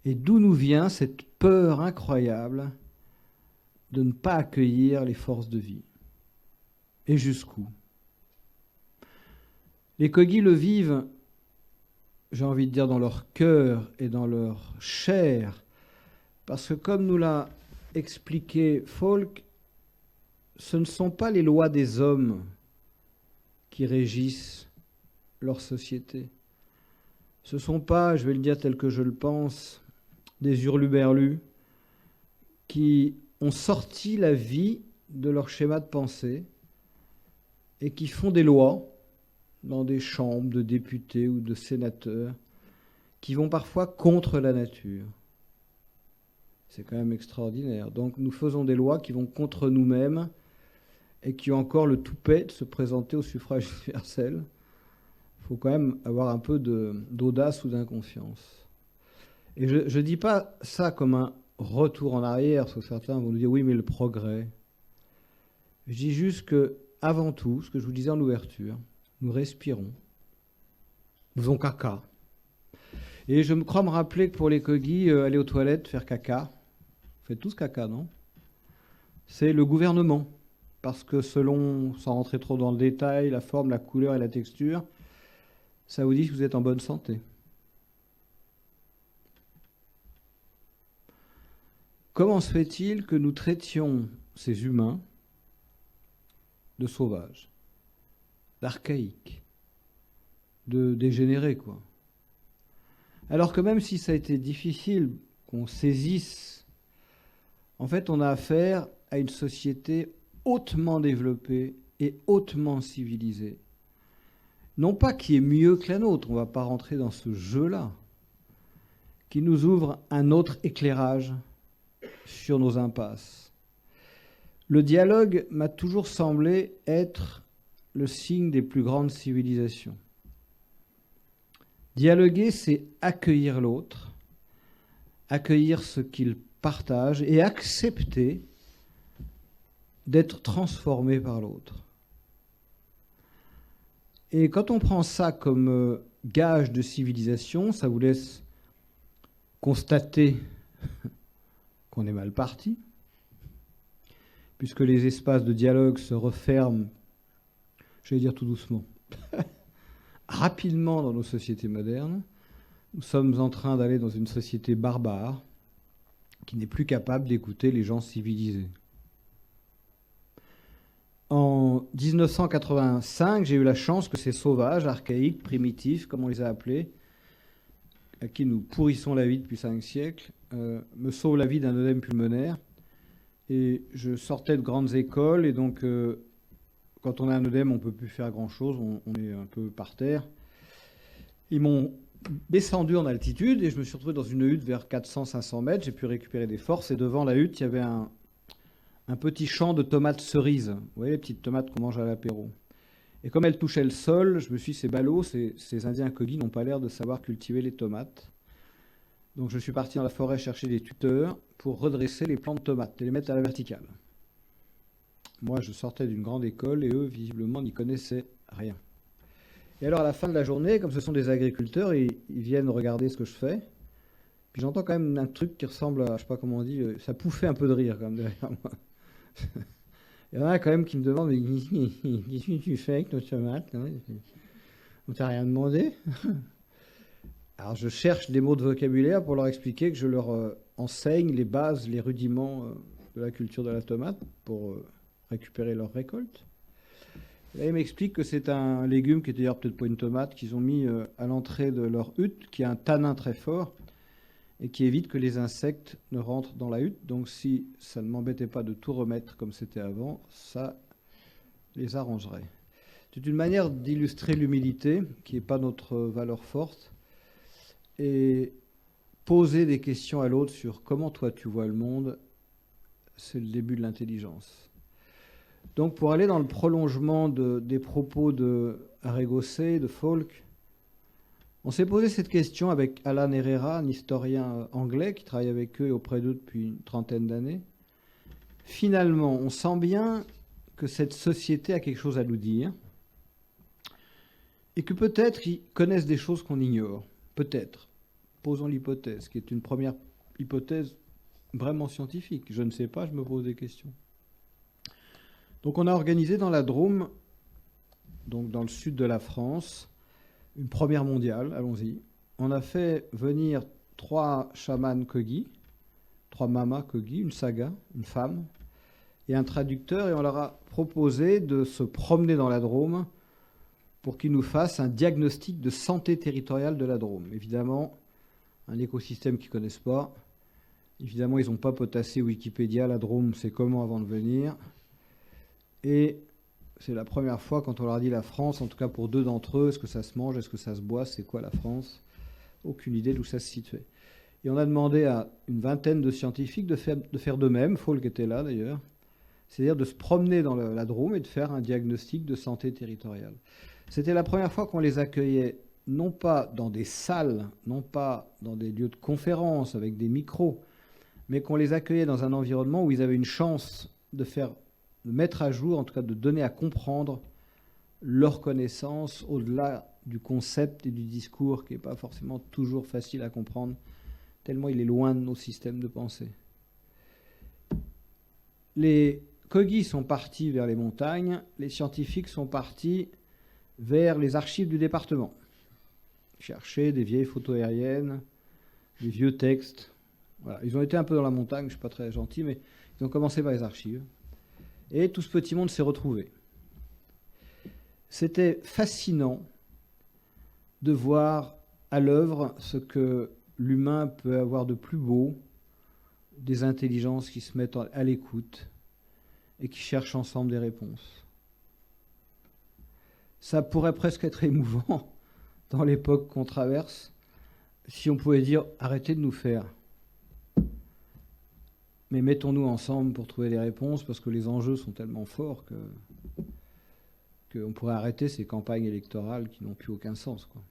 Et d'où nous vient cette peur incroyable de ne pas accueillir les forces de vie? Et jusqu'où? Les Kogi le vivent, j'ai envie de dire, dans leur cœur et dans leur chair, parce que comme nous l'a expliqué Folk, ce ne sont pas les lois des hommes qui régissent leur société. Ce ne sont pas, je vais le dire tel que je le pense, des hurluberlus qui ont sorti la vie de leur schéma de pensée et qui font des lois dans des chambres de députés ou de sénateurs qui vont parfois contre la nature. C'est quand même extraordinaire. Donc nous faisons des lois qui vont contre nous-mêmes et qui ont encore le toupet de se présenter au suffrage universel. Il faut quand même avoir un peu d'audace ou d'inconfiance. Et je ne dis pas ça comme un retour en arrière, parce que certains vont nous dire oui, mais le progrès. Je dis juste que, avant tout, ce que je vous disais en ouverture, nous respirons, nous faisons caca. Et je me crois me rappeler que pour les Kogi, aller aux toilettes, faire caca, vous faites tous caca, non? C'est le gouvernement. Parce que selon, sans rentrer trop dans le détail, la forme, la couleur et la texture, ça vous dit que vous êtes en bonne santé. Comment se fait-il que nous traitions ces humains de sauvages, d'archaïques, de dégénérés, quoi? Alors que même si ça a été difficile qu'on saisisse, en fait, on a affaire à une société hautement développée et hautement civilisée. Non pas qui est mieux que la nôtre, on ne va pas rentrer dans ce jeu-là, qui nous ouvre un autre éclairage sur nos impasses. Le dialogue m'a toujours semblé être le signe des plus grandes civilisations. Dialoguer, c'est accueillir l'autre, accueillir ce qu'il partage et accepter d'être transformé par l'autre. Et quand on prend ça comme gage de civilisation, ça vous laisse constater qu'on est mal parti, puisque les espaces de dialogue se referment, je vais dire tout doucement, rapidement dans nos sociétés modernes. Nous sommes en train d'aller dans une société barbare qui n'est plus capable d'écouter les gens civilisés. En 1985, j'ai eu la chance que ces sauvages, archaïques, primitifs, comme on les a appelés, à qui nous pourrissons la vie depuis 5 siècles, me sauvent la vie d'un œdème pulmonaire. Et je sortais de grandes écoles, et donc quand on a un œdème, on ne peut plus faire grand-chose, on est un peu par terre. Ils m'ont descendu en altitude, et je me suis retrouvé dans une hutte vers 400-500 mètres. J'ai pu récupérer des forces, et devant la hutte, il y avait un petit champ de tomates cerises. Vous voyez les petites tomates qu'on mange à l'apéro. Et comme elles touchaient le sol, je me suis dit, ces ballots, ces Indiens Kogi n'ont pas l'air de savoir cultiver les tomates. Donc je suis parti dans la forêt chercher des tuteurs pour redresser les plants de tomates et les mettre à la verticale. Moi, je sortais d'une grande école et eux, visiblement, n'y connaissaient rien. Et alors, à la fin de la journée, comme ce sont des agriculteurs, ils viennent regarder ce que je fais. Puis j'entends quand même un truc qui ressemble à, je ne sais pas comment on dit, ça pouffait un peu de rire quand même derrière moi. Il y en a quand même qui me demandent, mais qu'est-ce que tu fais avec nos tomates? On t'a rien demandé? Alors je cherche des mots de vocabulaire pour leur expliquer que je leur enseigne les bases, les rudiments de la culture de la tomate pour récupérer leur récolte. Et là, ils m'expliquent que c'est un légume qui est d'ailleurs peut-être pas une tomate qu'ils ont mis à l'entrée de leur hutte, qui a un tanin très fort et qui évite que les insectes ne rentrent dans la hutte. Donc si ça ne m'embêtait pas de tout remettre comme c'était avant, ça les arrangerait. C'est une manière d'illustrer l'humilité, qui n'est pas notre valeur forte, et poser des questions à l'autre sur comment toi tu vois le monde, c'est le début de l'intelligence. Donc pour aller dans le prolongement des propos de Arégocé, de Falk, on s'est posé cette question avec Alan Herrera, un historien anglais qui travaille avec eux et auprès d'eux depuis une trentaine d'années. Finalement, on sent bien que cette société a quelque chose à nous dire et que peut-être ils connaissent des choses qu'on ignore. Peut-être. Posons l'hypothèse, qui est une première hypothèse vraiment scientifique. Je ne sais pas, je me pose des questions. Donc on a organisé dans la Drôme, donc dans le sud de la France, une première mondiale, allons-y. On a fait venir 3 chamans Kogi, 3 mamas Kogi, une saga, une femme, et un traducteur, et on leur a proposé de se promener dans la Drôme pour qu'ils nous fassent un diagnostic de santé territoriale de la Drôme. Évidemment, un écosystème qu'ils ne connaissent pas. Évidemment, ils n'ont pas potassé Wikipédia. La Drôme, c'est comment avant de venir. Et c'est la première fois quand on leur dit la France, en tout cas pour 2 d'entre eux, est-ce que ça se mange, est-ce que ça se boit, c'est quoi la France? Aucune idée d'où ça se situait. Et on a demandé à une vingtaine de scientifiques de faire de même, Falk était là d'ailleurs, c'est-à-dire de se promener dans la Drôme et de faire un diagnostic de santé territoriale. C'était la première fois qu'on les accueillait, non pas dans des salles, non pas dans des lieux de conférence avec des micros, mais qu'on les accueillait dans un environnement où ils avaient une chance de mettre à jour, en tout cas de donner à comprendre leur connaissance au-delà du concept et du discours qui n'est pas forcément toujours facile à comprendre, tellement il est loin de nos systèmes de pensée. Les Kogis sont partis vers les montagnes, les scientifiques sont partis vers les archives du département, chercher des vieilles photos aériennes, des vieux textes. Voilà. Ils ont été un peu dans la montagne, je ne suis pas très gentil, mais ils ont commencé par les archives. Et tout ce petit monde s'est retrouvé. C'était fascinant de voir à l'œuvre ce que l'humain peut avoir de plus beau, des intelligences qui se mettent à l'écoute et qui cherchent ensemble des réponses. Ça pourrait presque être émouvant dans l'époque qu'on traverse si on pouvait dire « arrêtez de nous faire ». Mais mettons-nous ensemble pour trouver des réponses parce que les enjeux sont tellement forts qu'on pourrait arrêter ces campagnes électorales qui n'ont plus aucun sens, quoi.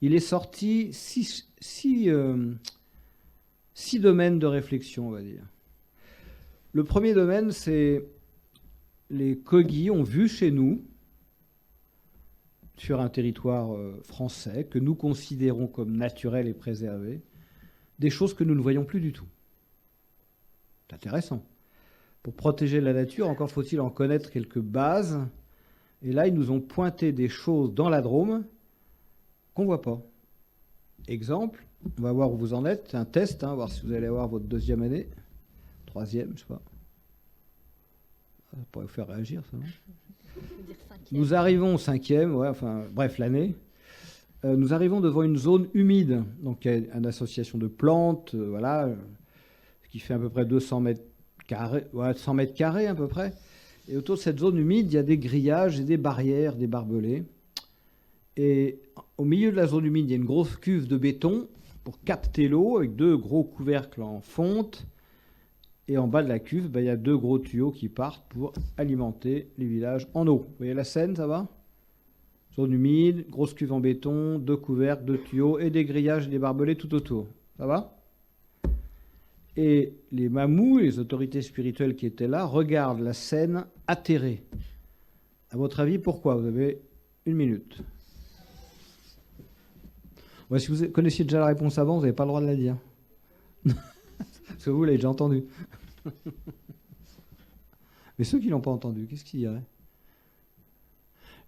Il est sorti 6 domaines de réflexion, on va dire. Le premier domaine, c'est les Kogis ont vu chez nous, sur un territoire français, que nous considérons comme naturel et préservé, des choses que nous ne voyons plus du tout. C'est intéressant. Pour protéger la nature, encore faut-il en connaître quelques bases. Et là, ils nous ont pointé des choses dans la Drôme qu'on ne voit pas. Exemple, on va voir où vous en êtes. C'est un test, voir si vous allez avoir votre 2e année. 3e, je ne sais pas. Ça pourrait vous faire réagir, ça, non ? Nous arrivons au 5e, bref, l'année. Nous arrivons devant une zone humide. Donc, il y a une association de plantes, qui fait à peu près 200 mètres carrés, 100 mètres carrés à peu près. Et autour de cette zone humide, il y a des grillages et des barrières, des barbelés. Et au milieu de la zone humide, il y a une grosse cuve de béton pour capter l'eau avec 2 gros couvercles en fonte. Et en bas de la cuve, il y a 2 gros tuyaux qui partent pour alimenter les villages en eau. Vous voyez la scène, ça va ? Zone humide, grosse cuve en béton, 2 couvercles, 2 tuyaux et des grillages et des barbelés tout autour. Ça va ? Et les mamous, les autorités spirituelles qui étaient là, regardent la scène atterrés. À votre avis, pourquoi ? Vous avez 1 minute. Si vous connaissiez déjà la réponse avant, vous n'avez pas le droit de la dire. Parce que vous l'avez déjà entendu. Mais ceux qui ne l'ont pas entendu, qu'est-ce qu'ils diraient ?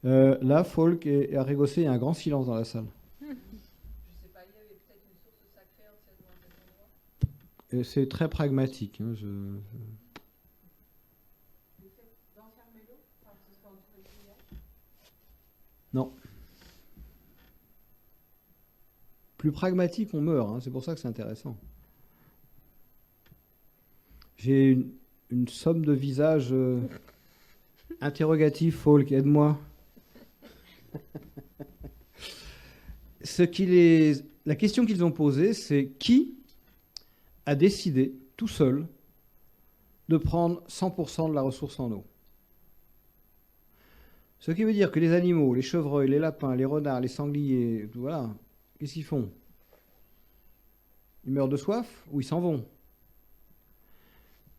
Là, Falk et Arrigosset, il y a un grand silence dans la salle. Et c'est très pragmatique. Non. Plus pragmatique, on meurt. C'est pour ça que c'est intéressant. J'ai une somme de visages interrogatifs, Falk, aide-moi. La question qu'ils ont posée, c'est qui a décidé, tout seul, de prendre 100% de la ressource en eau. Ce qui veut dire que les animaux, les chevreuils, les lapins, les renards, les sangliers, voilà, qu'est-ce qu'ils font ? Ils meurent de soif ou ils s'en vont ?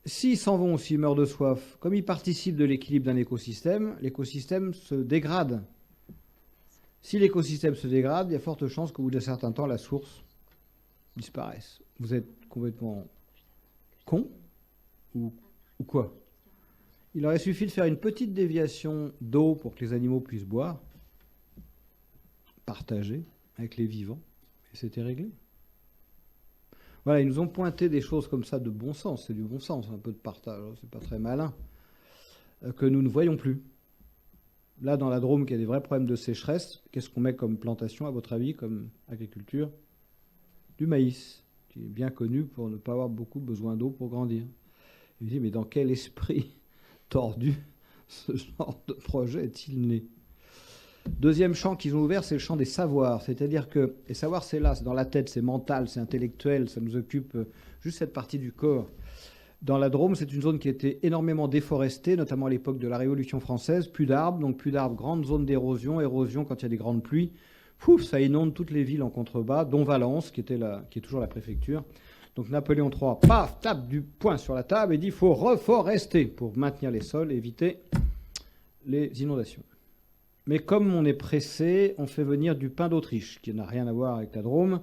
S'ils s'en vont, s'ils meurent de soif, comme ils participent de l'équilibre d'un écosystème, l'écosystème se dégrade. Si l'écosystème se dégrade, il y a forte chance qu'au bout d'un certain temps, la source disparaisse. Vous êtes complètement con ou quoi ? Il aurait suffi de faire une petite déviation d'eau pour que les animaux puissent boire, partager avec les vivants, et c'était réglé. Voilà, ils nous ont pointé des choses comme ça de bon sens, c'est du bon sens, un peu de partage, c'est pas très malin, que nous ne voyons plus. Là, dans la Drôme, qui a des vrais problèmes de sécheresse, qu'est-ce qu'on met comme plantation, à votre avis, comme agriculture? Du maïs, qui est bien connu pour ne pas avoir beaucoup besoin d'eau pour grandir. Il me dit, mais dans quel esprit tordu ce genre de projet est-il né? Deuxième champ qu'ils ont ouvert, c'est le champ des savoirs. C'est-à-dire que les savoirs, c'est là, c'est dans la tête, c'est mental, c'est intellectuel, ça nous occupe juste cette partie du corps. Dans la Drôme, c'est une zone qui était énormément déforestée, notamment à l'époque de la Révolution française. Plus d'arbres, donc plus d'arbres, grande zone d'érosion. Érosion, quand il y a des grandes pluies, pouf, ça inonde toutes les villes en contrebas, dont Valence, qui est toujours la préfecture. Donc Napoléon III, paf, tape du poing sur la table et dit « il faut reforester pour maintenir les sols et éviter les inondations ». Mais comme on est pressé, on fait venir du pin d'Autriche, qui n'a rien à voir avec la Drôme,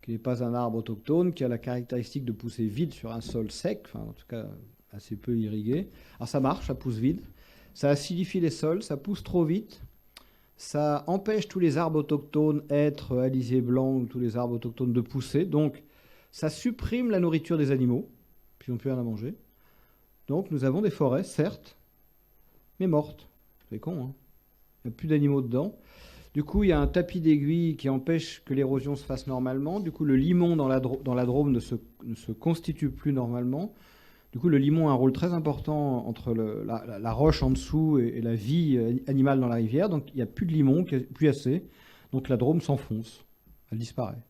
qui n'est pas un arbre autochtone, qui a la caractéristique de pousser vide sur un sol sec, enfin en tout cas assez peu irrigué. Alors ça marche, ça pousse vide, ça acidifie les sols, ça pousse trop vite, ça empêche tous les arbres autochtones, hêtres, alisiers blancs, ou tous les arbres autochtones de pousser, donc ça supprime la nourriture des animaux, puis ils n'ont plus rien à manger. Donc nous avons des forêts, certes, mais mortes. C'est con, hein. Il n'y a plus d'animaux dedans. Du coup, il y a un tapis d'aiguille qui empêche que l'érosion se fasse normalement. Du coup, le limon dans la Drôme ne se constitue plus normalement. Du coup, le limon a un rôle très important entre la roche en dessous et la vie animale dans la rivière. Donc, il n'y a plus de limon, plus assez. Donc, la Drôme s'enfonce. Elle disparaît.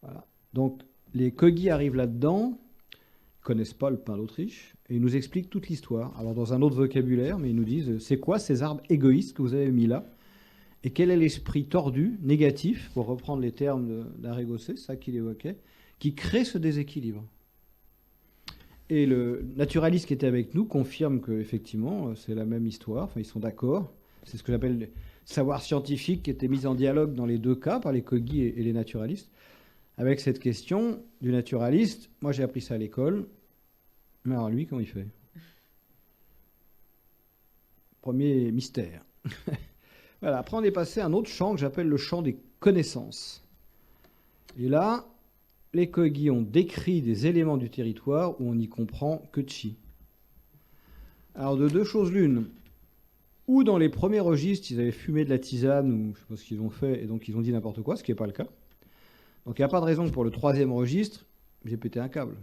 Voilà. Donc, les Kogi arrivent là-dedans. Ils ne connaissent pas le pin d'Autriche. Et ils nous expliquent toute l'histoire. Alors, dans un autre vocabulaire, mais ils nous disent, c'est quoi ces arbres égoïstes que vous avez mis là? Et quel est l'esprit tordu, négatif, pour reprendre les termes d'Arégocé, ça qu'il évoquait, qui crée ce déséquilibre? Et le naturaliste qui était avec nous confirme qu'effectivement, c'est la même histoire, enfin ils sont d'accord. C'est ce que j'appelle le savoir scientifique qui était mis en dialogue dans les deux cas, par les Kogi et les naturalistes. Avec cette question du naturaliste, moi j'ai appris ça à l'école, mais alors lui, comment il fait? Premier mystère. Voilà, après on est passé à un autre champ que j'appelle le champ des connaissances. Et là, les Kogi ont décrit des éléments du territoire où on n'y comprend que chi. Alors de deux choses l'une, ou dans les premiers registres, ils avaient fumé de la tisane, ou je ne sais pas ce qu'ils ont fait, et donc ils ont dit n'importe quoi, ce qui n'est pas le cas. Donc il n'y a pas de raison que pour le troisième registre, j'ai pété un câble.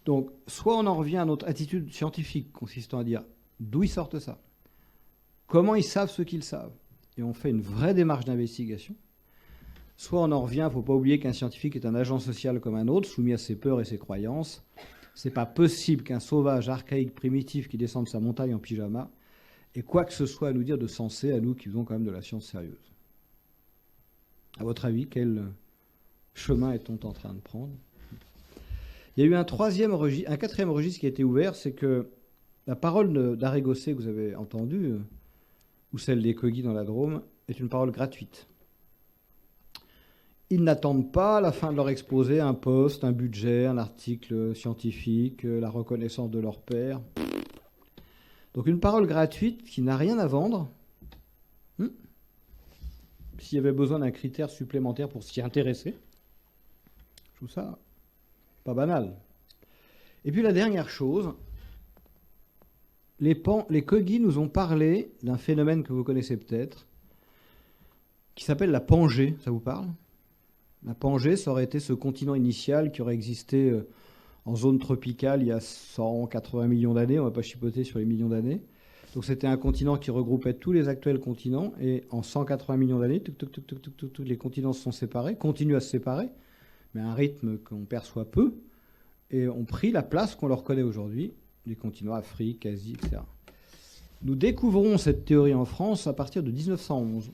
Donc soit on en revient à notre attitude scientifique, consistant à dire d'où ils sortent ça, comment ils savent ce qu'ils savent, et on fait une vraie démarche d'investigation. Soit on en revient, il ne faut pas oublier qu'un scientifique est un agent social comme un autre, soumis à ses peurs et ses croyances. Ce n'est pas possible qu'un sauvage archaïque primitif qui descend de sa montagne en pyjama ait quoi que ce soit à nous dire de sensé, à nous qui faisons quand même de la science sérieuse. À votre avis, quel chemin est-on en train de prendre? Il y a eu un quatrième registre qui a été ouvert, c'est que la parole d'Arégocé que vous avez entendue, ou celle des Kogi dans la Drôme, est une parole gratuite. Ils n'attendent pas à la fin de leur exposé un poste, un budget, un article scientifique, la reconnaissance de leur père. Donc une parole gratuite qui n'a rien à vendre. S'il y avait besoin d'un critère supplémentaire pour s'y intéresser, je trouve ça pas banal. Et puis la dernière chose, les Kogi nous ont parlé d'un phénomène que vous connaissez peut-être, qui s'appelle la Pangée. Ça vous parle? La Pangée, ça aurait été ce continent initial qui aurait existé en zone tropicale il y a 180 millions d'années. On ne va pas chipoter sur les millions d'années. Donc c'était un continent qui regroupait tous les actuels continents. Et en 180 millions d'années, tous les continents se sont séparés, continuent à se séparer, mais à un rythme qu'on perçoit peu, et ont pris la place qu'on leur connaît aujourd'hui, les continents Afrique, Asie, etc. Nous découvrons cette théorie en France à partir de 1911.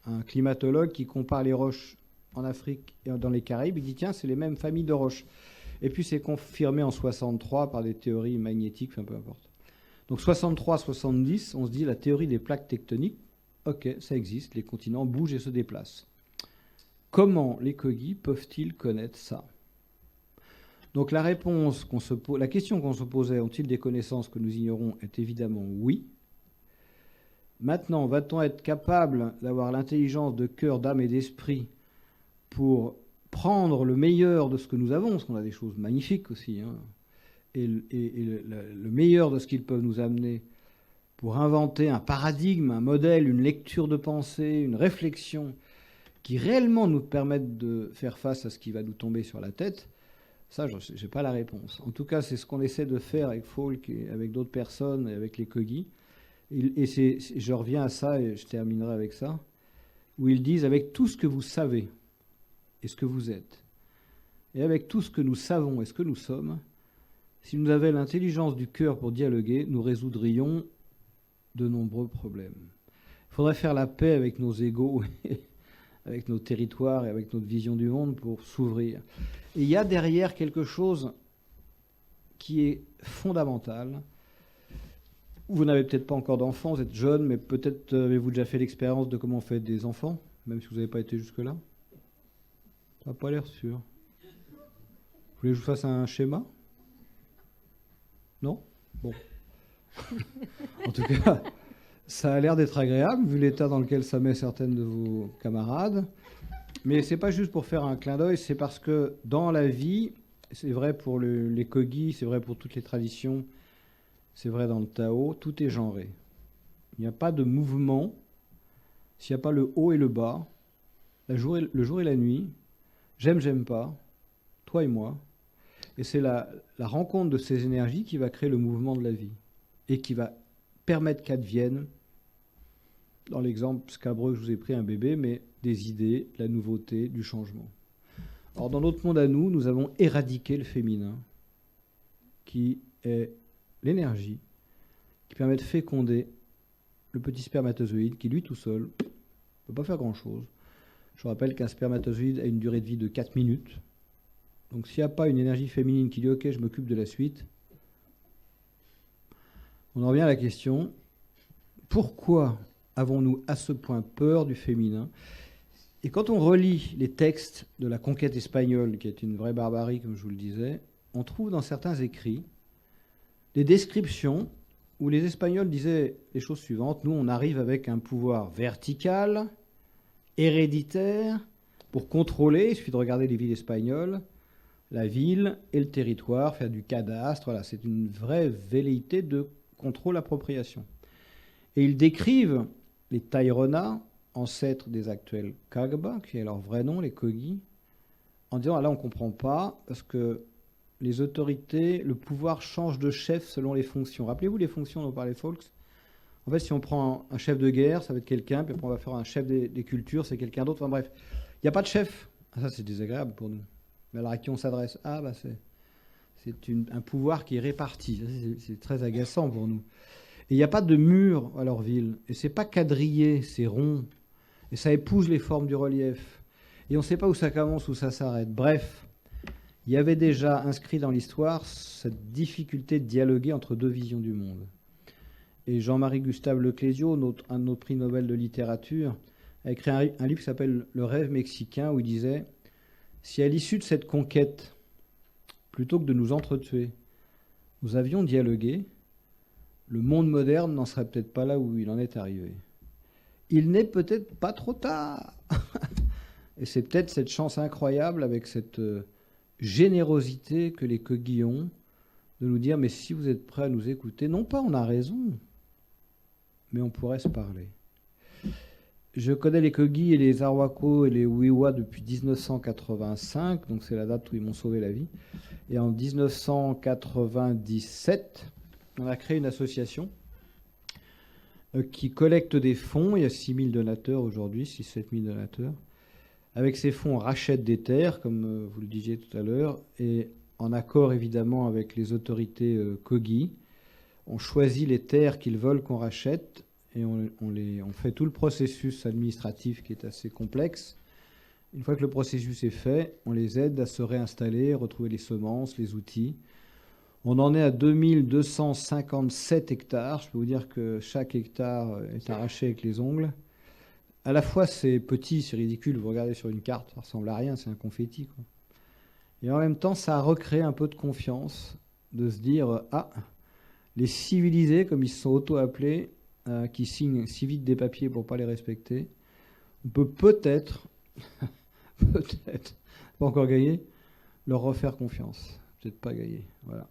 Un climatologue qui compare les roches en Afrique et dans les Caraïbes, il dit tiens, c'est les mêmes familles de roches. Et puis c'est confirmé en 63 par des théories magnétiques, enfin peu importe. Donc 63-70, on se dit la théorie des plaques tectoniques, ok, ça existe, les continents bougent et se déplacent. Comment les Kogi peuvent-ils connaître ça? Donc la question qu'on se posait, ont-ils des connaissances que nous ignorons, est évidemment oui. Maintenant, va-t-on être capable d'avoir l'intelligence de cœur, d'âme et d'esprit pour prendre le meilleur de ce que nous avons, parce qu'on a des choses magnifiques aussi, hein, et le meilleur de ce qu'ils peuvent nous amener pour inventer un paradigme, un modèle, une lecture de pensée, une réflexion qui réellement nous permettent de faire face à ce qui va nous tomber sur la tête, ça, je n'ai pas la réponse. En tout cas, c'est ce qu'on essaie de faire avec Falk et avec d'autres personnes et avec les Kogi. Et je reviens à ça et je terminerai avec ça, où ils disent avec tout ce que vous savez et ce que vous êtes, et avec tout ce que nous savons et ce que nous sommes, si nous avions l'intelligence du cœur pour dialoguer, nous résoudrions de nombreux problèmes. Il faudrait faire la paix avec nos égos, avec nos territoires et avec notre vision du monde pour s'ouvrir. Et il y a derrière quelque chose qui est fondamental. Vous n'avez peut-être pas encore d'enfants, vous êtes jeune, mais peut-être avez-vous déjà fait l'expérience de comment on fait des enfants, même si vous n'avez pas été jusque-là. Ça n'a pas l'air sûr. Vous voulez que je vous fasse un schéma? Non? Bon. En tout cas, ça a l'air d'être agréable, vu l'état dans lequel ça met certaines de vos camarades. Mais c'est pas juste pour faire un clin d'œil, c'est parce que dans la vie, c'est vrai pour les Kogi, c'est vrai pour toutes les traditions, c'est vrai dans le Tao, tout est genré. Il n'y a pas de mouvement s'il n'y a pas le haut et le bas, le jour et la nuit, j'aime pas, toi et moi. Et c'est la rencontre de ces énergies qui va créer le mouvement de la vie et qui va permettre qu'advienne, dans l'exemple scabreux que je vous ai pris, un bébé, mais des idées, de la nouveauté, du changement. Or, dans notre monde à nous, nous avons éradiqué le féminin, qui est l'énergie qui permet de féconder le petit spermatozoïde qui, lui tout seul, ne peut pas faire grand-chose. Je rappelle qu'un spermatozoïde a une durée de vie de 4 minutes. Donc s'il n'y a pas une énergie féminine qui dit « Ok, je m'occupe de la suite », on en revient à la question, pourquoi avons-nous à ce point peur du féminin? Et quand on relit les textes de la conquête espagnole, qui est une vraie barbarie, comme je vous le disais, on trouve dans certains écrits des descriptions où les Espagnols disaient les choses suivantes. Nous, on arrive avec un pouvoir vertical, héréditaire, pour contrôler, il suffit de regarder les villes espagnoles, la ville et le territoire, faire du cadastre. Voilà, c'est une vraie velléité de contrôle-appropriation. Et ils décrivent les Tairona, ancêtres des actuels Kagba, qui est leur vrai nom, les Kogi, en disant ah, là on ne comprend pas, parce que les autorités, le pouvoir change de chef selon les fonctions. Rappelez-vous les fonctions dont parlait Falks. En fait, si on prend un chef de guerre, ça va être quelqu'un, puis après on va faire un chef des cultures, c'est quelqu'un d'autre. Enfin bref, il n'y a pas de chef. Ah, ça, c'est désagréable pour nous. Mais alors à qui on s'adresse? Ah, bah c'est un pouvoir qui est réparti. C'est très agaçant pour nous. Et il n'y a pas de mur à leur ville. Et c'est pas quadrillé, c'est rond. Et ça épouse les formes du relief. Et on ne sait pas où ça commence, où ça s'arrête. Bref, il y avait déjà inscrit dans l'histoire cette difficulté de dialoguer entre deux visions du monde. Et Jean-Marie Gustave Leclésio, un de nos prix Nobel de littérature, a écrit un livre qui s'appelle « Le rêve mexicain » où il disait « Si à l'issue de cette conquête, plutôt que de nous entretuer, nous avions dialogué, le monde moderne n'en serait peut-être pas là où il en est arrivé. Il n'est peut-être pas trop tard. » Et c'est peut-être cette chance incroyable avec cette générosité que les Kogi ont de nous dire « Mais si vous êtes prêts à nous écouter, non pas on a raison, mais on pourrait se parler. » Je connais les Kogi et les Arwako et les Wiwa depuis 1985, donc c'est la date où ils m'ont sauvé la vie. Et en 1997, on a créé une association qui collecte des fonds. Il y a 6 000 donateurs aujourd'hui, 6-7 000 donateurs. Avec ces fonds, on rachète des terres, comme vous le disiez tout à l'heure, et en accord évidemment avec les autorités Kogi, on choisit les terres qu'ils veulent qu'on rachète et on fait tout le processus administratif qui est assez complexe. Une fois que le processus est fait, on les aide à se réinstaller, retrouver les semences, les outils. On en est à 2257 hectares. Je peux vous dire que chaque hectare est arraché avec les ongles. À la fois, c'est petit, c'est ridicule. Vous regardez sur une carte, ça ressemble à rien, c'est un confetti, quoi. Et en même temps, ça a recréé un peu de confiance, de se dire « Ah, les civilisés, comme ils se sont auto-appelés, qui signent si vite des papiers pour ne pas les respecter, on peut peut-être, pas encore gagner, leur refaire confiance. Peut-être pas gagner, voilà.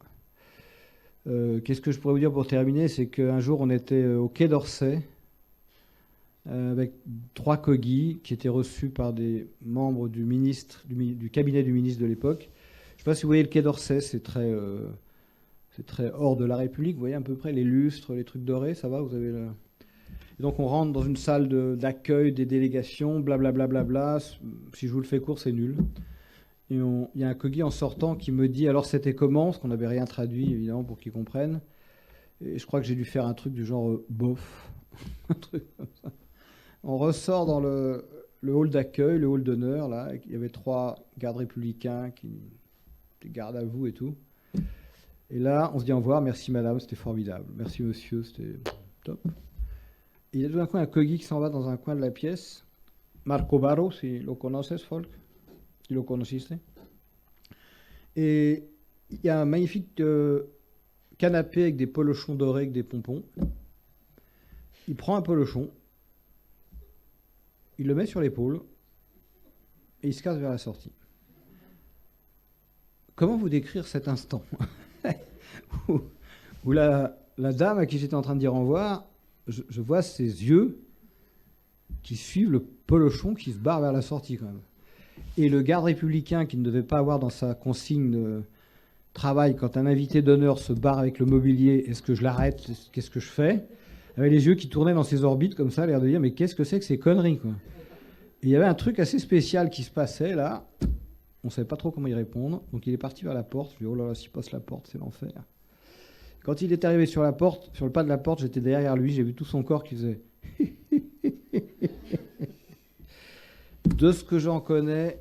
Qu'est-ce que je pourrais vous dire pour terminer? C'est qu'un jour, on était au Quai d'Orsay avec 3 Kogi qui étaient reçus par des membres du cabinet du ministre de l'époque. Je ne sais pas si vous voyez le Quai d'Orsay, c'est très hors de la République. Vous voyez à peu près les lustres, les trucs dorés, ça va? Vous avez le... Et donc on rentre dans une salle d'accueil des délégations, blablabla. Bla, bla, bla. Si je vous le fais court, c'est nul. Et il y a un Kogi en sortant qui me dit alors c'était comment, parce qu'on n'avait rien traduit évidemment pour qu'ils comprennent. Et je crois que j'ai dû faire un truc du genre bof, un truc comme ça. On ressort dans le hall d'accueil, le hall d'honneur, là. Il y avait 3 gardes républicains, des gardes à vous et tout. Et là, on se dit au revoir, merci madame, c'était formidable. Merci monsieur, c'était top. Et il y a tout d'un coup un Kogi qui s'en va dans un coin de la pièce. Marco Barro, si lo conoces, Folk, si lo conociste. Et il y a un magnifique canapé avec des polochons dorés, avec des pompons. Il prend un polochon, il le met sur l'épaule et il se casse vers la sortie. Comment vous décrire cet instant où la dame à qui j'étais en train de dire au revoir, je vois ses yeux qui suivent le polochon qui se barre vers la sortie quand même. Et le garde républicain qui ne devait pas avoir dans sa consigne de travail, quand un invité d'honneur se barre avec le mobilier, est-ce que je l'arrête? Qu'est-ce que je fais? Avait les yeux qui tournaient dans ses orbites comme ça, l'air de dire mais qu'est-ce que c'est que ces conneries quoi. Et il y avait un truc assez spécial qui se passait là. On ne savait pas trop comment y répondre. Donc il est parti vers la porte. Je lui ai dit oh là là, s'il passe la porte, c'est l'enfer. Quand il est arrivé sur la porte, sur le pas de la porte, j'étais derrière lui, j'ai vu tout son corps qui faisait. De ce que j'en connais,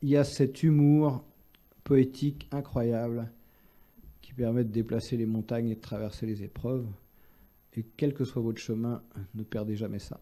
il y a cet humour poétique incroyable qui permet de déplacer les montagnes et de traverser les épreuves. Et quel que soit votre chemin, ne perdez jamais ça.